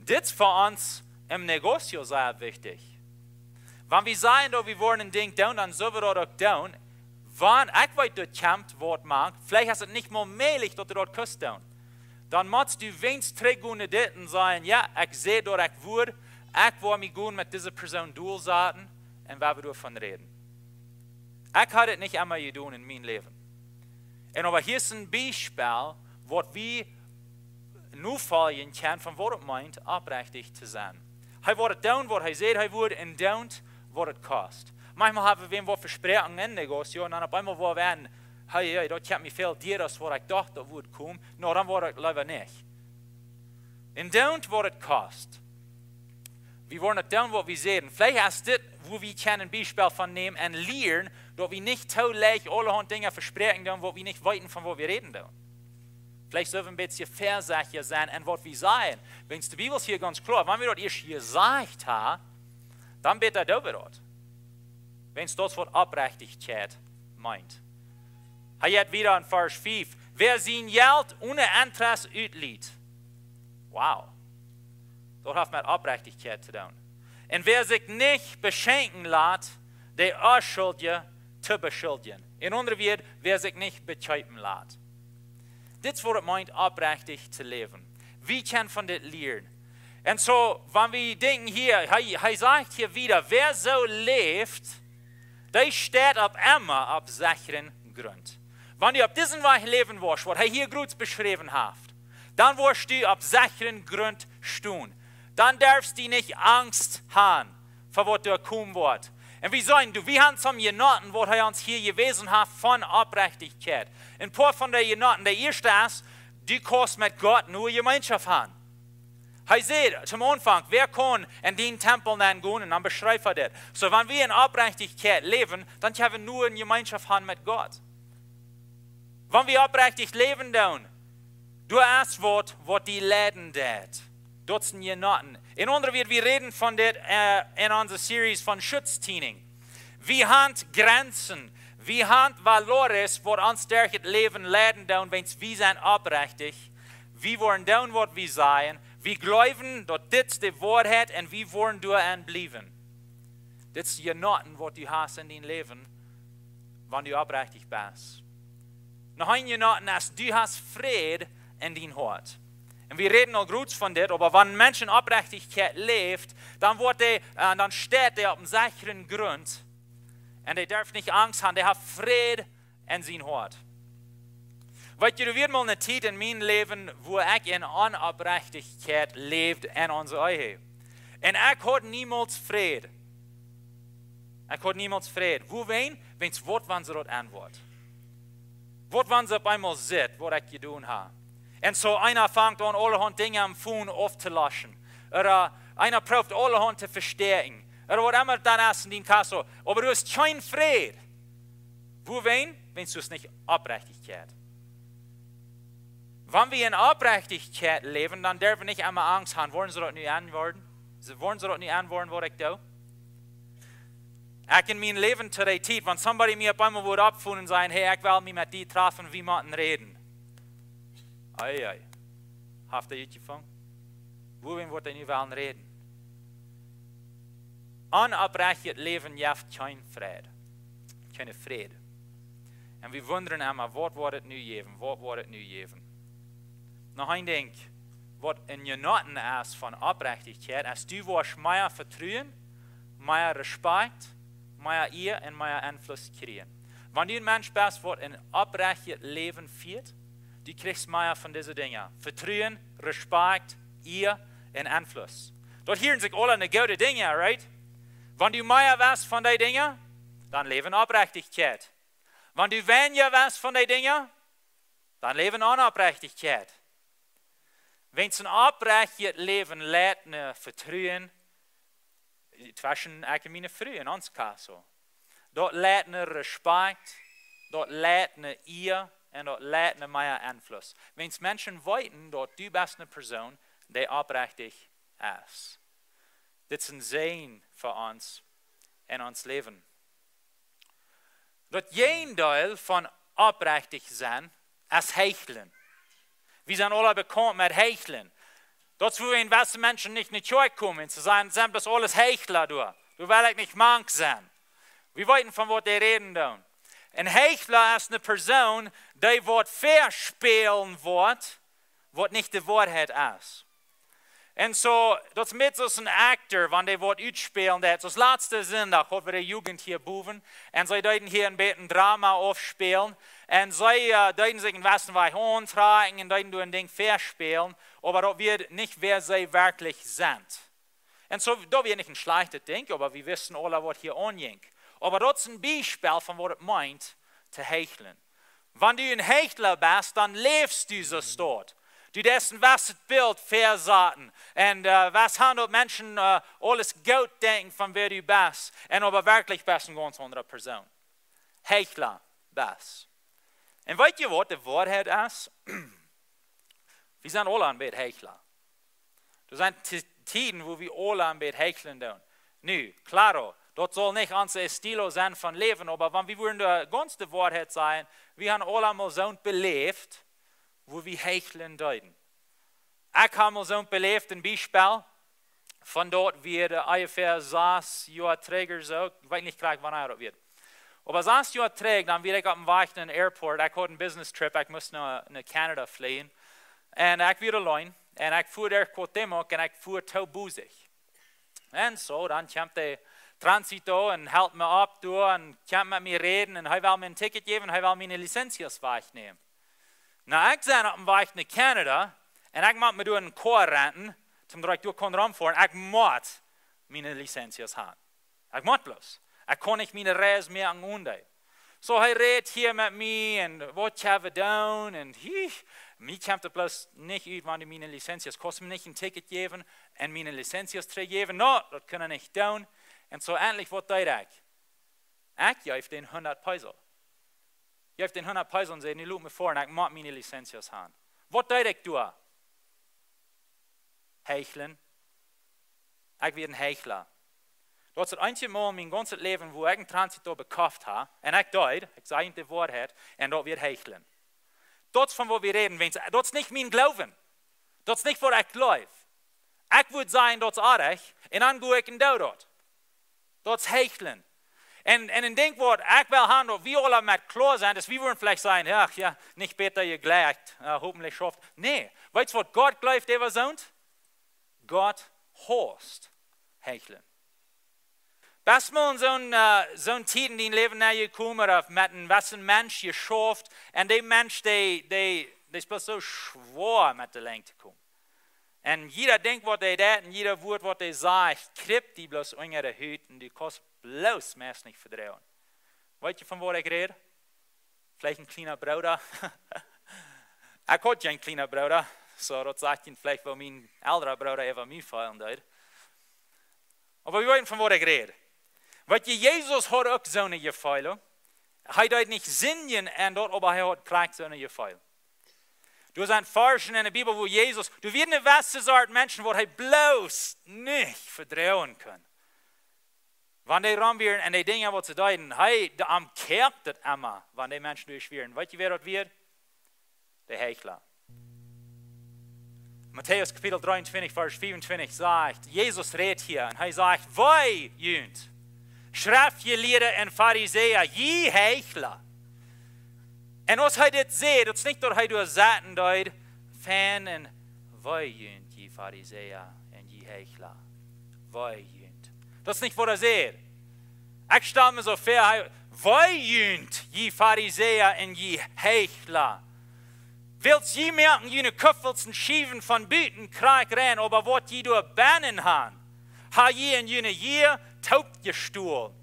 Das ist für uns im Negozio sehr wichtig. Wenn wir sagen, dass wir wollen ein Ding tun, dann sollen wir das auch tun. Wenn ich weiß, dort kämpft, was mag, vielleicht ist es nicht mal möglich, dass du dort kannst tun. Dann musst du wenigstens 3 Gunde dort und sagen, ja, ich sehe dort, ich will mich gut mit dieser Person durchsetzen und wir davon reden. Ich habe das nicht einmal getan in meinem Leben. Und aber hier ist ein Beispiel, was wir nur folgen können, von was es meint, aufrichtig zu sein. Er wird tun, was er sagt, er wird, und don't, was es kostet. Manchmal haben wir Versprechen in Negozio und dann auf einmal wo wir werden, hey, dort hat mir viel dir, was ich dachte, das würde kommen. No, dann wird es leider nicht. Und don't, was es kostet. Wir wollen nicht tun, was wir sehen. Vielleicht ist das, wo wir ein Beispiel von nehmen und lernen, dass wir nicht so leicht alle Dinge versprechen, wo wir nicht weiten, von wo wir reden. Vielleicht sollen wir ein bisschen versicher sein an was wir sagen. Wenn es die Bibel ist hier ganz klar, wenn wir das erst gesagt haben, dann wird er da dort. Wenn es das Wort Opprechtichkjeit meint. Er hat wieder in Vers 5. Wer sein Geld ohne Interesse utliet. Wow. Das hat mit Opprechtichkeit zu tun. Und wer sich nicht beschenken lässt, der Unschuldige zu beschuldigen. In anderen Worten, wer sich nicht bekäupen lässt. Das ist, was es meint, aufrichtig zu leben. Wie kann von das lernen? Und so, wenn wir denken hier, er sagt hier wieder, wer so lebt, der steht auf immer auf sicheren Grund. Wenn du auf diesen Weg leben willst, was er hier gut beschrieben hat, dann wirst du auf sicheren Grund stehen. Dann darfst du nicht Angst haben, vor was da kommen wird. Und wir sagen, wir haben zum Genoten, was er uns hier gewesen hat, von Opprechtigkeit. Ein paar von den Genoten, der erste ist, du kannst mit Gott nur Gemeinschaft haben. Er sagt zum Anfang, wer kann in den Tempel gehen und dann beschreibt er das. So, wenn wir in Opprechtigkeit leben, dann können wir nur in Gemeinschaft haben mit Gott. Wenn wir aufrichtig leben, dann, du hast was die Läden tut. Das sind Genoten. In anderen Worten, wir reden von das in unserer Serie von Schutztiening. Wir haben Grenzen, wir haben Valores, wo uns durch das Leben leiden, wenn wir sind aufrichtig. Wir wollen tun, was wir sagen. Wir glauben, dass das die Wahrheit ist und wir wollen daran bleiben. Das ist Genoten, was du hast in deinem Leben, wenn du aufrichtig bist. Noch ein Genoten ist, du hast Friede in deinem Hort. Und wir reden auch gut von das, aber wenn ein Mensch in Opprechtigkeit lebt, dann steht er auf einem sicheren Grund. Und er darf nicht Angst haben, der hat Friede in seinem Hort. Weißt du, da wird mal eine Zeit in meinem Leben, wo ich in Unopprechtigkeit lebt in unserer Ehe. Und ich hatte niemals Friede. Ich hatte niemals Friede. Wo wenn es wird, wenn sie dort antwortet. Wird, wenn sie auf einmal sieht, was ich getan habe. Und so einer fängt an, alle Dinge am Phone aufzulaschen. Oder einer probiert alle zu verstärken. Oder was immer dann ist in dem Kasso. Aber du hast keinen Friede. Wo wenn du es nicht Opprechtigkeit. Wenn wir in Opprechtigkeit leben, dann dürfen wir nicht einmal Angst haben. Wollen sie dort nicht antworten? Wollen sie dort nicht antworten, was ich tue? Ich in meinem Leben zu der Zeit, wenn jemand mir auf einmal würde abfuhren und sagen, hey, ich will mich mit dir treffen, wie man reden. Ei. Habt ihr gefangen? Wohin wird ihr nicht wollen reden? Unabrechtet Leben jaft kein Friede. Keine Friede. Und wir wundern immer, was wird es nu geben? Was wird es nu geben? Noch ein Ding, was in Genoten ist von Opprechtigkeit, ist, du wirst mehr Vertrauen, mehr Respekt, mehr Ehe und mehr Einfluss kriegen. Wenn du ein Mensch bist, der ein oprechtes Leben führt, du kriegst mehr von diesen Dingen. Vertrauen, Respekt, Ehe und Einfluss. Dort hören sich alle eine gute Dinge, right? Wenn du mehr weißt von den Dingen, dann leben Opprechtigkeit. Wenn du weniger weißt von den Dingen, dann leben Unabrechtigkeit. Wenn es ein oprechtes Leben lädt, ne Vertrauen, zwischen meine Frühen ans Kasso. Dort lädt ne Respekt, dort lädt ne Ehe und dort lädt ne mehr Einfluss. Wenn es Menschen weiten, dort du bist eine Person, die oprechtig ist. Das ist ein Segen für uns in uns Leben. Dort jeden Teil von oprechtig sein, ist Hecheln. Wir sind alle bekannt mit Hecheln. Dort, wo ein weiße Menschen nicht in die Kirche kommen, zu sagen, sind das alles Hechler, du willst nicht mank sein. Wir wissen, von was die reden tun. Ein Hechler ist eine Person, die wird verspielen wird, was nicht die Wahrheit ist. Und so, das ist mit so ein Actor, wenn die wird ausspielen, das letzte Sonntag hat wir die Jugend hier buchen, und sie deuten hier ein bisschen Drama aufspielen, und sie deuten sich in Westen bei Horn tragen, und deuten ein Ding verspielen, aber das wird nicht, wer sie wirklich sind. Und so, da wird nicht ein schlechtes Ding, aber wir wissen alle, was hier anging. Aber das ist ein Beispiel von was es meint, zu hecheln. Wenn du ein Hechler bist, dann lebst du so dort. Du dessen was das Bild versaten. Und was handelt Menschen alles gut denken, von wer du bist. Und aber wirklich bist eine ganz andere Person. Hechler bist. Und weißt ihr, was die Wahrheit ist? Wir sind alle ein bisschen Hechler. Das sind Zeiten, wo wir alle ein bisschen hecheln tun. Nu, klaro, das soll nicht unser Stil sein von Leben, aber wenn wir wollen die ganze Wahrheit sein, wir haben alle mal so belebt, wo wir hecheln deuten. Ich habe mal so belebt, ein Beispiel, von dort wird ungefähr 6 Jahre träger so, ich weiß nicht gleich, wann er wird. Aber 6 Jahre träger, dann bin ich auf dem Weg in den Airport, ich hatte einen Business Trip, ich musste nach Kanada fliehen. Und ich war allein, und ich fuhr der Kotemok, und ich fuhr taubusig. Und so, dann kam der Transito und hält mir ab, und kam mit mir reden, und er will mir ein Ticket geben, und er will meine Lizenz wegnehmen. Na, ich bin auf dem Weg nach Kanada, und ich muss mir durch einen Chor rennen, zum direkt durch den Raum fahren, ich muss meine Lizenz haben. Ich muss bloß. Ich kann nicht meine Reise mehr angunden. So, er redet hier mit mir, und was habe ich getan, und mir kommt es bloß nicht ut, wenn du meine Lizenz hast. Kannst du mir nicht ein Ticket geben, und meine Lizenz geben? No, das kann ich nicht tun. Und so endlich, was tue ich? Ich gebe den 100 Peso. Ich gebe den 100 Peso und sage, ich schaue mir vor, und ich muss meine Lizenz haben. Was tue ich? Hecheln. Ich werde ein Hechler. Das ist das einzige Mal in meinem ganzen Leben, wo ich einen Transito bekauft habe, und ich deut, ich sage die Wahrheit, und das wird hecheln. Das ist von wo wir reden, das ist nicht mein Glauben. Das ist nicht, wo ich glaube. Ich würde sagen, das ist artig, und dann gehe ich in dort. Das ist hecheln. Und ein Ding, was ich will haben, dass wir alle mit klar sind, dass wir vielleicht sagen, ach ja, nicht besser geglaubt, hoffentlich schafft. Nee, weißt du, was Gott glaubt, der was sagt? Gott hasst hecheln. Was mal so ein Titen, die Leben nachgekommen oder mit einem wassen Mensch geschafft, und der Mensch, der ist bloß so schwer mit der Länge zu kommen. Und jeder denkt, was der dat, und jeder Wort, was der sagt, kriegt die bloß unter der Hüt, und die kannst bloß meist nicht vertrauen. Weißt du, von wo ich rede? Vielleicht ein kleiner Bruder. Ich hatte ja einen kleinen Bruder, so das sagt ihn vielleicht, weil mein älterer Bruder über mich fallen hat. Aber wir wissen, von wo ich rede. Weil Jesus hat auch so eine Gefeile. Er hat nicht Sinn und dort, aber er hat gleich so eine Gefeile. Du hast ein Forschen in der Bibel, wo Jesus, du wirst eine weiße Sorte Menschen, wo er bloß nicht vertrauen kann. Wenn die rumwirren und die Dinge, was zu deuten, hey, am Kerk das immer, wenn die Menschen durchschwirren. Weißt du, wer das wird? Der Hechler. Matthäus Kapitel 23, Vers 25 sagt, Jesus redet hier und er sagt, wei, Jünd, Schriftgelehrte und Pharisäer, je Hechler. Und was er das sieht, das ist nicht, dass er durch Saten deut, Fan und wei, Jünd, je Pharisäer und je Hechler. Wei, Jünd. Das ist nicht, was er sieht. Ich stelle mir so vor, wei, Jünd, je Pharisäer und je Hechler. Willst je merken, jene Köffelsen Schieven von Büten Krieg rennen, aber was je durch Bannen haben, ha je in jene hier taubt gestohlen.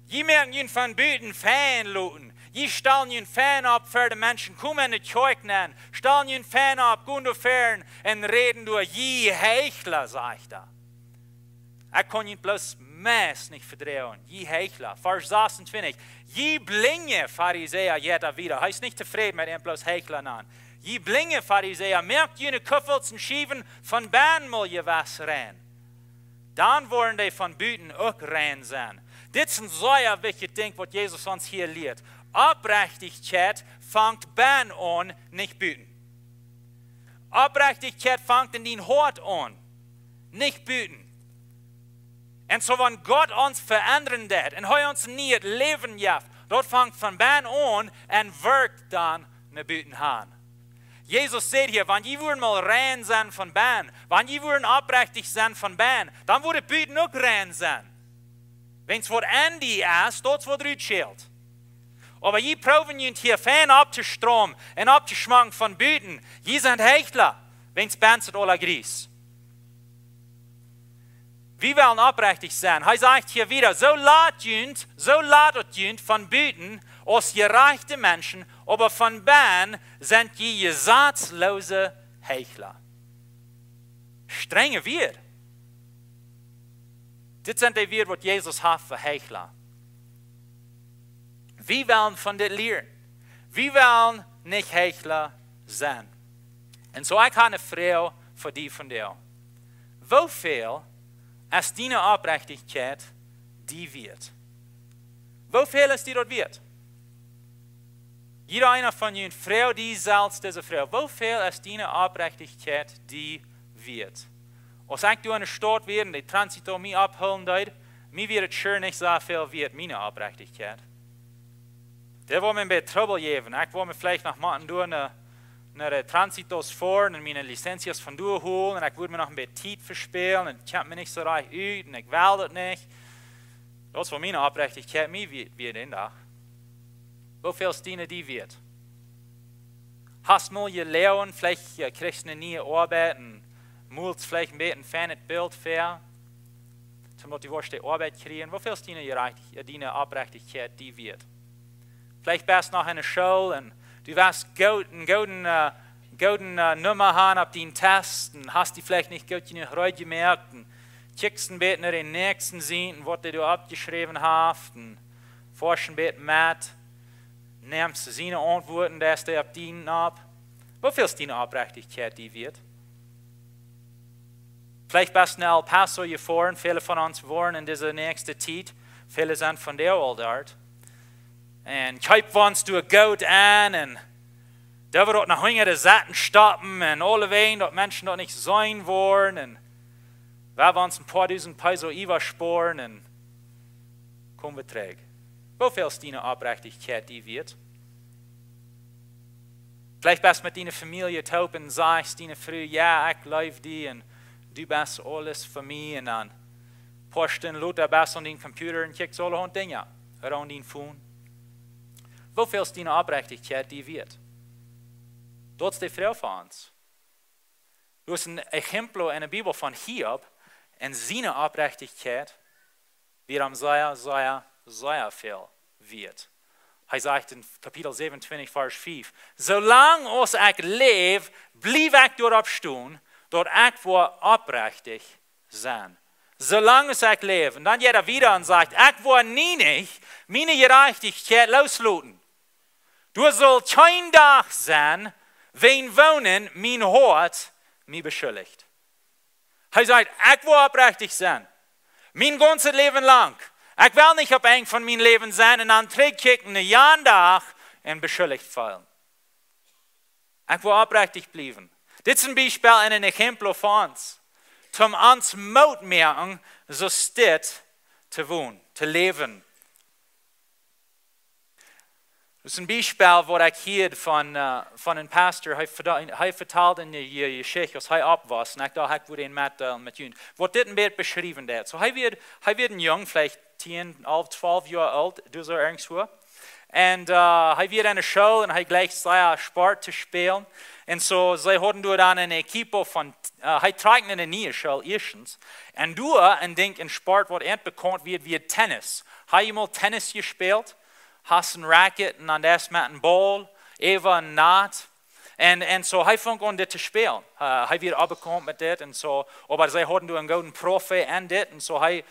Je merken jene von Büten Fan looten. Je stellen je fan op voor de mensen, kom in de kerk nemen. Stellen je fan op, gaan door fern en reden door je hechler, zegt hij. Ik kon je bloß mes niet verdrehen. Je hechler. Vers 26. Je blinge Pharisäer jeder wieder. Hij is niet tevreden met een bloß hechler aan. Je blinge Pharisäer, merkt je kuffels en schieven van binnen moet je was rein. Dan worden die van buiten ook rein zijn. Dit is een zeer wichtig ding wat Jezus ons hier leert. Opprechtichkjeit vangt binnen aan, niet buiten. Opprechtichkjeit vangt in die hart aan, niet buiten. En zo wanneer God ons veranderen deed en hij ons niet het leven geeft, dat vangt van binnen aan en werkt dan naar buiten gaan. Jezus zegt hier, wanneer je worden mal rein zijn van binnen, wanneer je worden oprechtig zijn van binnen, dan wordt het buiten ook rein zijn. Wenn es wat aan die is, dat is wat eruit scheelt. Aber je proben je hier fijn op te stromen en op te schmanken van buiten, je zijn hechler, wenn es binnen zit alle gries. Wie willen oprechtig zijn? Hij zegt hier wieder, zo laat het junt van buiten als gerechte Menschen, aber von binnen zijn je gesatzlose hechler. Strenge weer. Dit zijn de weer wat Jezus heeft voor hechler. Wie willen van dit leren? Wie willen niet hechler zijn? En zo ik heb een vraag voor die van jou. Hoeveel is die oprechtigheid die wird? Hoeveel is die dat wird? Jeder einer von jullie vrouw die zelfs deze vrouw. Hoeveel is die oprechtigheid die wird? Als ik door een stad weer en die transito mij abholen deed, mij wird het sure niet zoveel wird mijn oprechtigheid. Der wil me bij trouble geven. Ik wil me vielleicht nog maanden door naar de transito's voor en mijn licenties van doorholen en ik wil me nog een beetje tijd verspelen en het komt me niet zo recht uit en ik wil dat niet. Dat is wat mijn oprechtigheid mij wird in dag. Hoeveel stine die wird? Hast mal je leeuwen, vielleicht kriegst du eine neue Arbeit und mulst vielleicht ein bisschen fan het Bild fair, zodat die worst die Arbeit kriegen. Hoeveel stine je die oprechtigkeit die wird? Vielleicht bist du noch in der Schule und du wirst einen gouden Nummer haben auf den Test und hast die vielleicht nicht gut genug gemerkt und kickst ein bisschen nach den nächsten sehen, was du abgeschrieben hast und forschst ein bisschen mit. Nimmst du seine Antworten, dass du auf dienen ab. Wofür ist deine Oprechtigkeit die wird? Vielleicht bist du in El Paso gefahren, viele von uns waren in dieser nächsten Zeit, viele sind von der all dort. Und kijk uns durch Geld an und da wird auch noch hingere Seiten stoppen und alle wehen, dass Menschen dort nicht sein wollen und wir uns ein paar tausend Peso übersparen und kommen wir träg. Wofür ist deine Oprechtigkeit die wird? Vielleicht bist du mit deiner Familie taub und sagst deine Frau, ja, ich liebe die und du bist alles für mich und dann post du Luther bist an den Computer und kickst alle Dinge an den Phone. Wofür ist deine Oprechtigkeit die wird? Dat is die Frau von uns. Du hast ein Exempel in der Bibel von Hiob und seine Oprechtigkeit, wie am sehr viel wird. Er sagt in Kapitel 27, Vers 5, Solange als ich lebe, blieb ich dort stehen, dort ich war oprechtig sein. Solange als ich lebe. Und dann geht er wieder und sagt, ich war nie nicht meine Gerechtigkeit loslassen. Du sollst kein Tag sein, wenn wohnen mein Hort mich beschuldigt. Er sagt, ich will oprechtig sein. Mein ganzes Leben lang. Ich will nicht abhängig von meinem Leben sein und dann terugkijken een Jahr dag und beschuldigt fallen. Ich will oprechtig bleiben. Dit is een Beispiel en een Exempel von uns. Zum uns Mut merken, so steht zu wohnen, zu leben. Das ist ein Beispiel, wo ich hier von einem Pastor, er vertelt in die Geschichte, als er ab war, und ich dachte, ich würde ihn mit Ihnen. Was dit ein bisschen beschrieben wird. So, er wird ein Jung, vielleicht 10, 11, 12 Jahre alt, du so irgendwo. Und er wird in der Schule und er gleich sehr Sport zu spielen. Und so, sie hatten dann eine Equipe von, er trägt eine neue Schule erstens. Und du, ein Ding in Sport, was bekannt wird wie Tennis. Hast du mal Tennis gespielt? hast een racket en dan des met een bal, even een naad. En zo hij fängt an dit te spelen. Hij weer opgekomen met dit en zo. Maar zij hadden een gouden profi en dit. En zo hij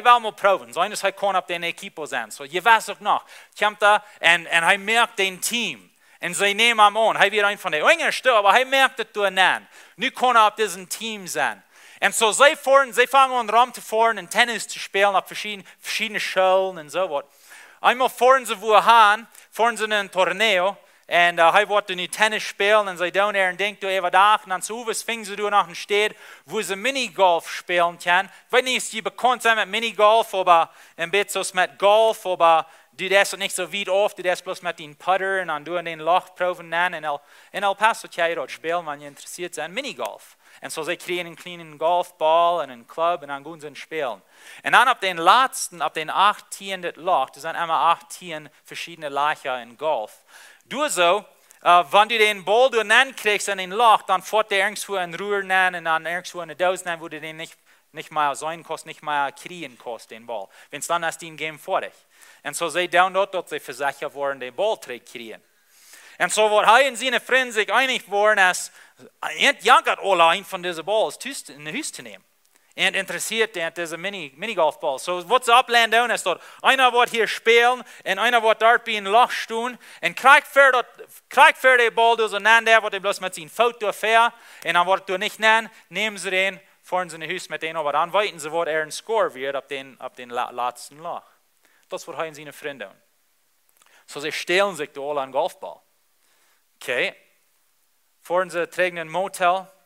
wil maar proeven. Zijn dus hij kon op den equipo zijn. So je weet ook nog. Komt daar en hij merkt den team. En zij nemen hem aan. Hij weer een van de jongeren, maar hij merkt het door aan. Nu kon hij op diesem team zijn. En zo zij fangen aan rum te voeren en tennis te spelen op verschiedene scholen en zo wat. Einmal voeren ze voor gaan, voeren ze een torneo. En hij wordt nu tennis spelen en zij doen en denkt even dag. En dan zoveel vingen ze door naar een stad waar ze minigolf spelen kan. Ik weet niet of je bekend zijn met minigolf, maar een beetje zoals met golf, maar du das niet zo weit auf, du das bloß met die putter en dan doe je den loch proeven en al pas dat jij dat spelen, wanneer je interessiert bent, minigolf. En zo zij krijgen een kleine golfbal en een club en dan gaan ze spelen. En dan op den laatsten, op den 18e loch, er zijn immer 18 verschiedene Löcher in golf. Doe zo, wanneer du den bal door nan krijgt in een loch, dan fort der irgendwo een roer nan en dan irgendwo een doos nan, wo du den nicht mehr sein kost, nicht mehr kriegen kost, den bal. Wenn's dann hast den Game vor dich. En zo zij down dat zij verzekerd worden den bal krijgen. En zo wordt hij en zijn vrienden zich einig worden als jankert alle een van deze ballen in de huis te nemen. En interessiert in deze minigolfbal. So wat ze opleiden doen is dat einer wordt hier spelen en einer wordt daar bij een loch staan en krijgt voor de bal door zijn naam daar, wordt hij bloos met zijn fout doorver en dan wordt het door niet naam, nemen ze den, voeren ze in de huis met een over dan weten ze wat een score weer op den laatste loch. Dat is wat hij en zijn vrienden doen. So ze stelen zich door alle een golfbal. Okay. Voeren ze tegen een motel.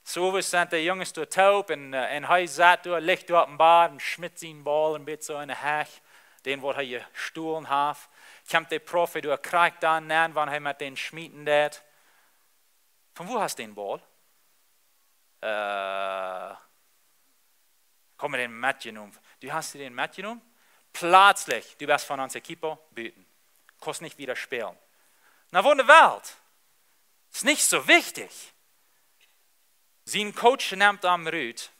Zo zijn de jongens door taub en hij zat door, ligt door op een bad en schmidt zijn bal een beetje zo in de heg. Den wordt hij je stoel heeft. Komt de profi door, krijgt dan aan wanneer hij met den schmieden deed. Van wo hast du den bal? Kom met den metgenomen. Du hast den metgenomen? Plötzlich, du bist von uns Equipo, büten. Kost nicht wieder spielen. Na, wo in der Welt? Ist nicht so wichtig. Zijn coach neemt hem uit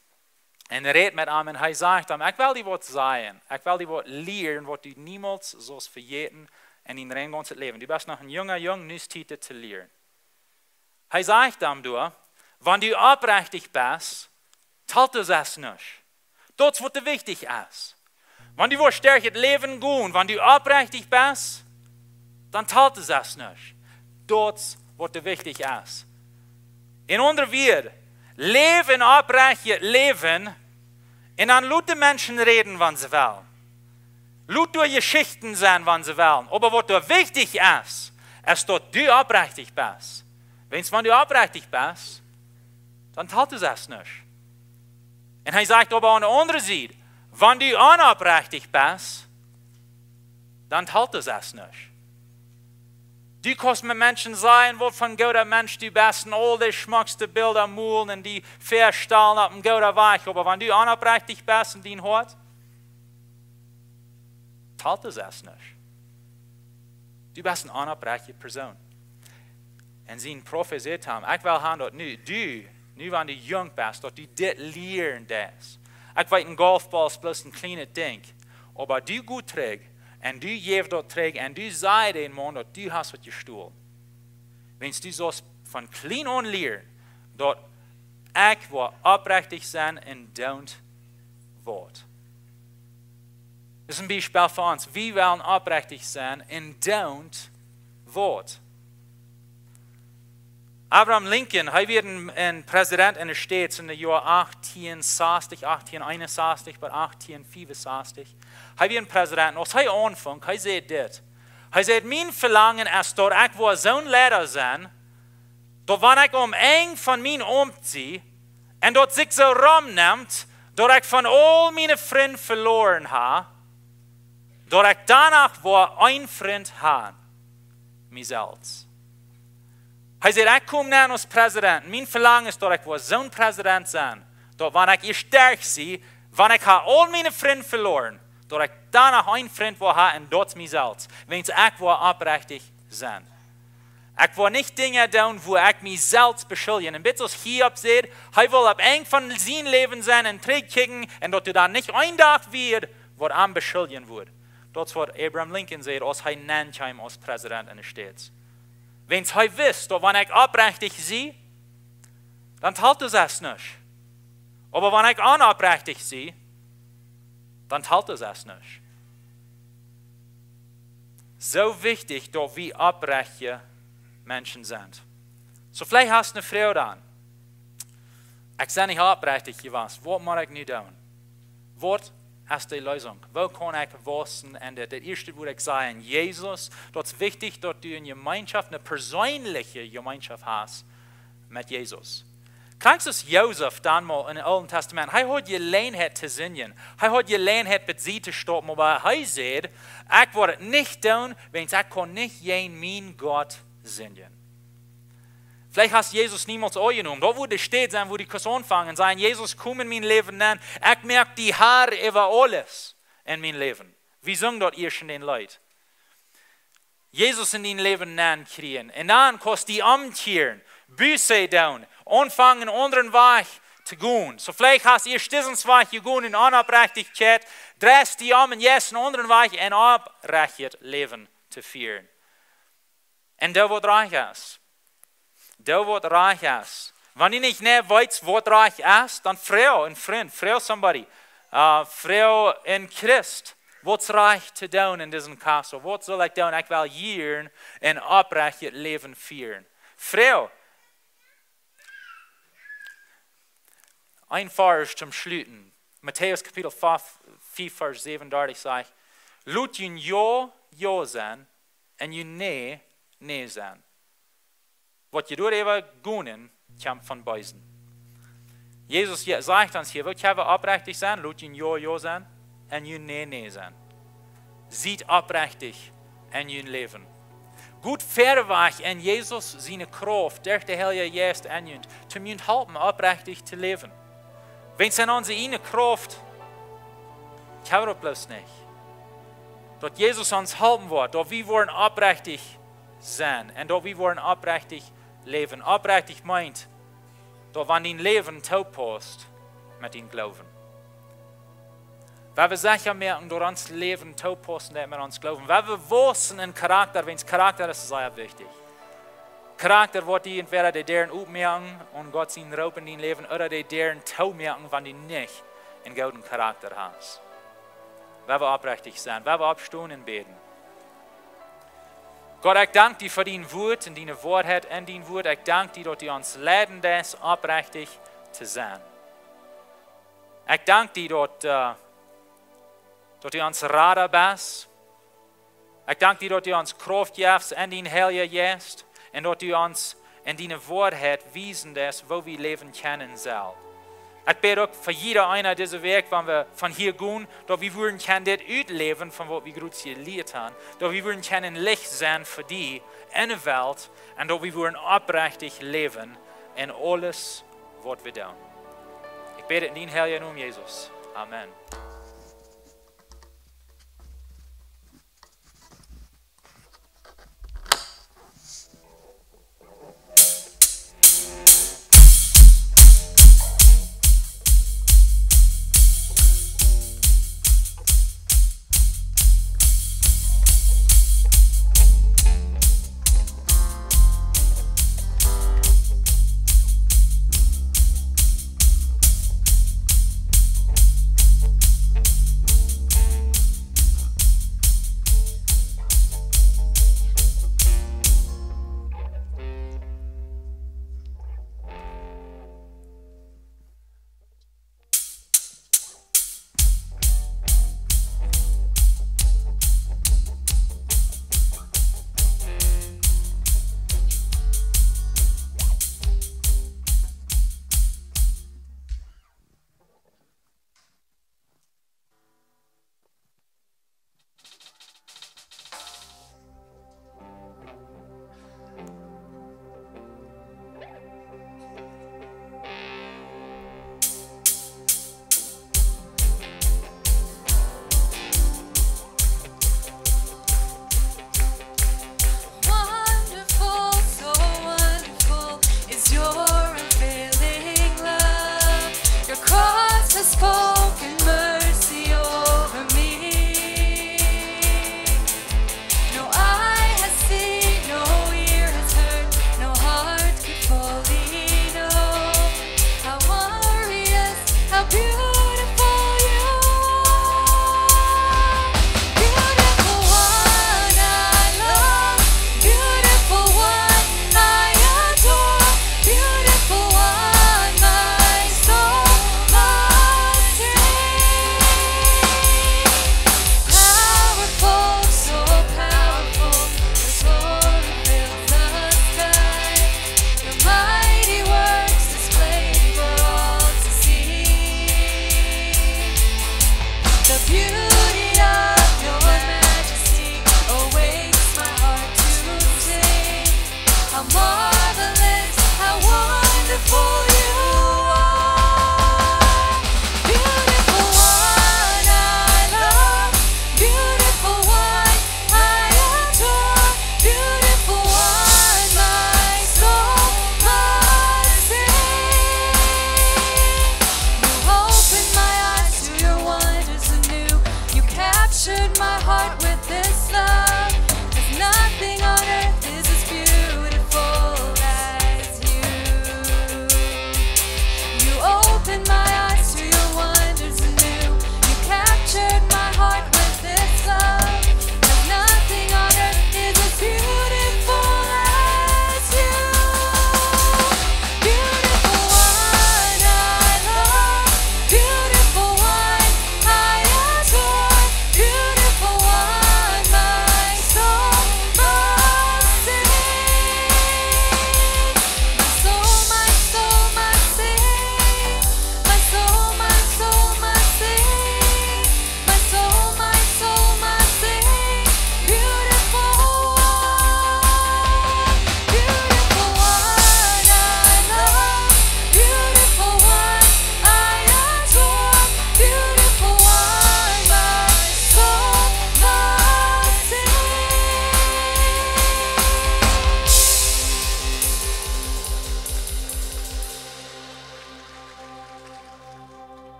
en redt met hem en hij zegt hem, ik wil die wat zeggen. Ik wil die wat leren wat u niemals zult vergeten en in rein ganzes leven. Du bist nog een jong, nu is het te leren. Hij zegt hem door, wanneer du oprechtig bist, telt es es nicht. Dat is wat wichtig is. Wanneer du sterk het leven gaan, wanneer du oprechtig bist, dan telt es es nicht. Dat is wat wichtig is. In andere woorden, leef in oprecht leven en dan laat de mensen reden wat ze willen. Laat door geschichten zijn wat ze willen. Maar wat er wichtig is dat du oprechtig bist. Wanneer du oprechtig bist, dan telt es es nicht. En hij zegt aber aan de andere zijde, wanneer du onoprechtig bist, dan telt es es nicht. Du kannst mit Menschen sein, wo von guter Mensch die besten, all die schmuckste Bilder malen und die verstellen auf dem guter Weg. Aber wenn du unaufrichtig bist in dein Hort, teilt es nicht. Du bist eine unaufrichtige Person. Und sie prophezeit haben, ich will haben, dass nu wenn du jung bist, dass du das lernen das. Ich weiß, ein Golfball ist bloß ein kleines Ding. Aber du gut trägst, en du geeft dat terug en du zei den man dat du hast wat gestohlen. Wenn du so von klein an leert, dat ik wil oprechtig zijn en don't word. Dat is een Beispiel voor ons. Wir wollen oprechtig zijn en don't word. Abraham Lincoln, hij werd een president in de States in de jaar 1860, 1861 tot 1865. Hij werd een president en als hij aanvang, hij zei dit. Hij zei, mijn verlangen is dat ik wil zo'n leider zijn, dat wanneer ik een van mijn omzie en dat zich zo rumneemt, dat ik van al mijn vrienden verloren heb, dat ik daarna wil een vriend hebben, mezelf. Hij zei, ik kom naar als president. Mijn verlangen is dat ik wil zo'n president zijn. Dat wanneer ik sterk zie, wanneer ik al mijn vrienden verloren, dat ik daarna een vriend wil hebben en dat is mezelf. Want ik wil oprechtig zijn. Ik wil niet dingen doen waar ik mezelf beschuldig. En beetje als Hiob zegt, hij wil op een van zijn leven zijn en terugkijken en dat hij dan niet een dag weer wordt aan beschuldigen wordt. Das was Abraham Lincoln sagt, als hij nankwam als president in de States. Wenn hij wist, dat wanneer ik oprechtig zie, dan telt es es nicht. Aber wenn ich unaufrichtig zie, dann telt es es nicht. So wichtig, dass wir aufrechte Menschen sind. So vielleicht hast du eine Frau dann. Ich bin nicht aufrichtig gewesen. Was muss ich nicht tun? Was ist die Lösung? Wo kann ich wachsen? Und das erste würde ich sagen, Jesus, das ist wichtig, dass du eine Gemeinschaft, eine persönliche Gemeinschaft hast mit Jesus. Kijk eens Jozef dan mal in het Oude Testament. Hij had gelegenheid te zingen. Hij had gelegenheid met ze te stoppen. Maar hij zei, ik wil het niet doen, want ik kan niet geen mijn God zingen. Vielleicht hast Jesus niemals angenommen. Dort würde steht sein, wo die Kurs anfangen und sagen, Jesus, komm in mein Leben an. Ich merke die Haare über alles in mein Leben. Wie singen dort ihr schon den Leid? Jesus in dein Leben kriegen. Und dann kannst du die umkehren, Büße tun, anfangen, anderen Weg zu gehen. So vielleicht hast du erst diesen Weg gegangen in Opprechtichkjeit, drehst die und jetzt einen anderen Weg in aufrechtes Leben zu führen. Und da wird reich ist. Da wird reich ist. Wenn du nicht weißt, was reich ist, dann Frau und Freund, Frau somebody, Frau in Christ. Was reich zu tun in diesem Kassel? Was soll ich tun? Ich will hier ein aufrechtes Leben führen. Frau, ein Vers zum Schluten. Matthäus Kapitel 4, Vers 37 sagt, laat je ja zijn en je nee zijn. Wat je door even gunnen, komt van beiden. Jesus sagt uns hier, wil je oprechtig zijn, laat je ja zijn en je nee zijn. Ziet oprechtig in je leven. Goed verweg in Jesus zijn kracht, durch de Heilige Geest in je, te je helpen oprechtig te leven. Wenn es an unsere eine Kraft, kann das bloß nicht. Dass Jesus uns helfen wird, dass wir wollen oprechtig sein und dass wir wollen oprechtig leben. Oprechtig meint, dass wenn dein Leben taupast mit deinem Glauben. Weil wir sicher merken, dass unser Leben taupast mit uns Glauben. Weil wir wissen in Charakter, wenn es Charakter ist, ist sehr wichtig. Charakter wird die entweder die deren aufmerken und Gott sein Raub in dein Leben oder die deren Tau merken, wenn du nicht einen guten Charakter hast. Weil wir aufrichtig sein, weil wir abstehen und beten. Gott, ich danke dir für dein Wort und deine Wahrheit in dein Wort. Ich danke dir, dass du uns leiten lässt, aufrichtig zu sein. Ich danke dir, dass du uns Rader bist. Ich danke dir, dass du uns Kraft gibst in dein Heilige Geist. Und dass du uns in deine Wahrheit wiesen lässt, wo wir leben können sollen. Ich bete auch für jeder einer dieser Weg, wenn wir von hier gehen, dass wir würden können das ausleben, von was wir gerade gelernt haben. Dass wir würden können Licht sein für die in der Welt und dass wir würden aufrichtig leben in alles, was wir tun. Ich bete in den Heiligen Namen Jesus. Amen.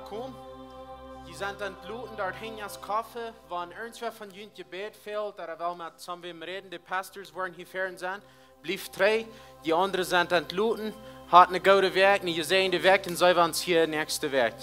kommen. Die sind entluten, dort hängen das Kaffee. Wenn irgendwer von ihnen Gebet fehlt, oder will man zusammen reden, die Pastors wollen hier fern sein, blieb drei. Die anderen sind entluten, hat eine gute Weg, eine gesehene Weg, und sie werden hier nächste Weg.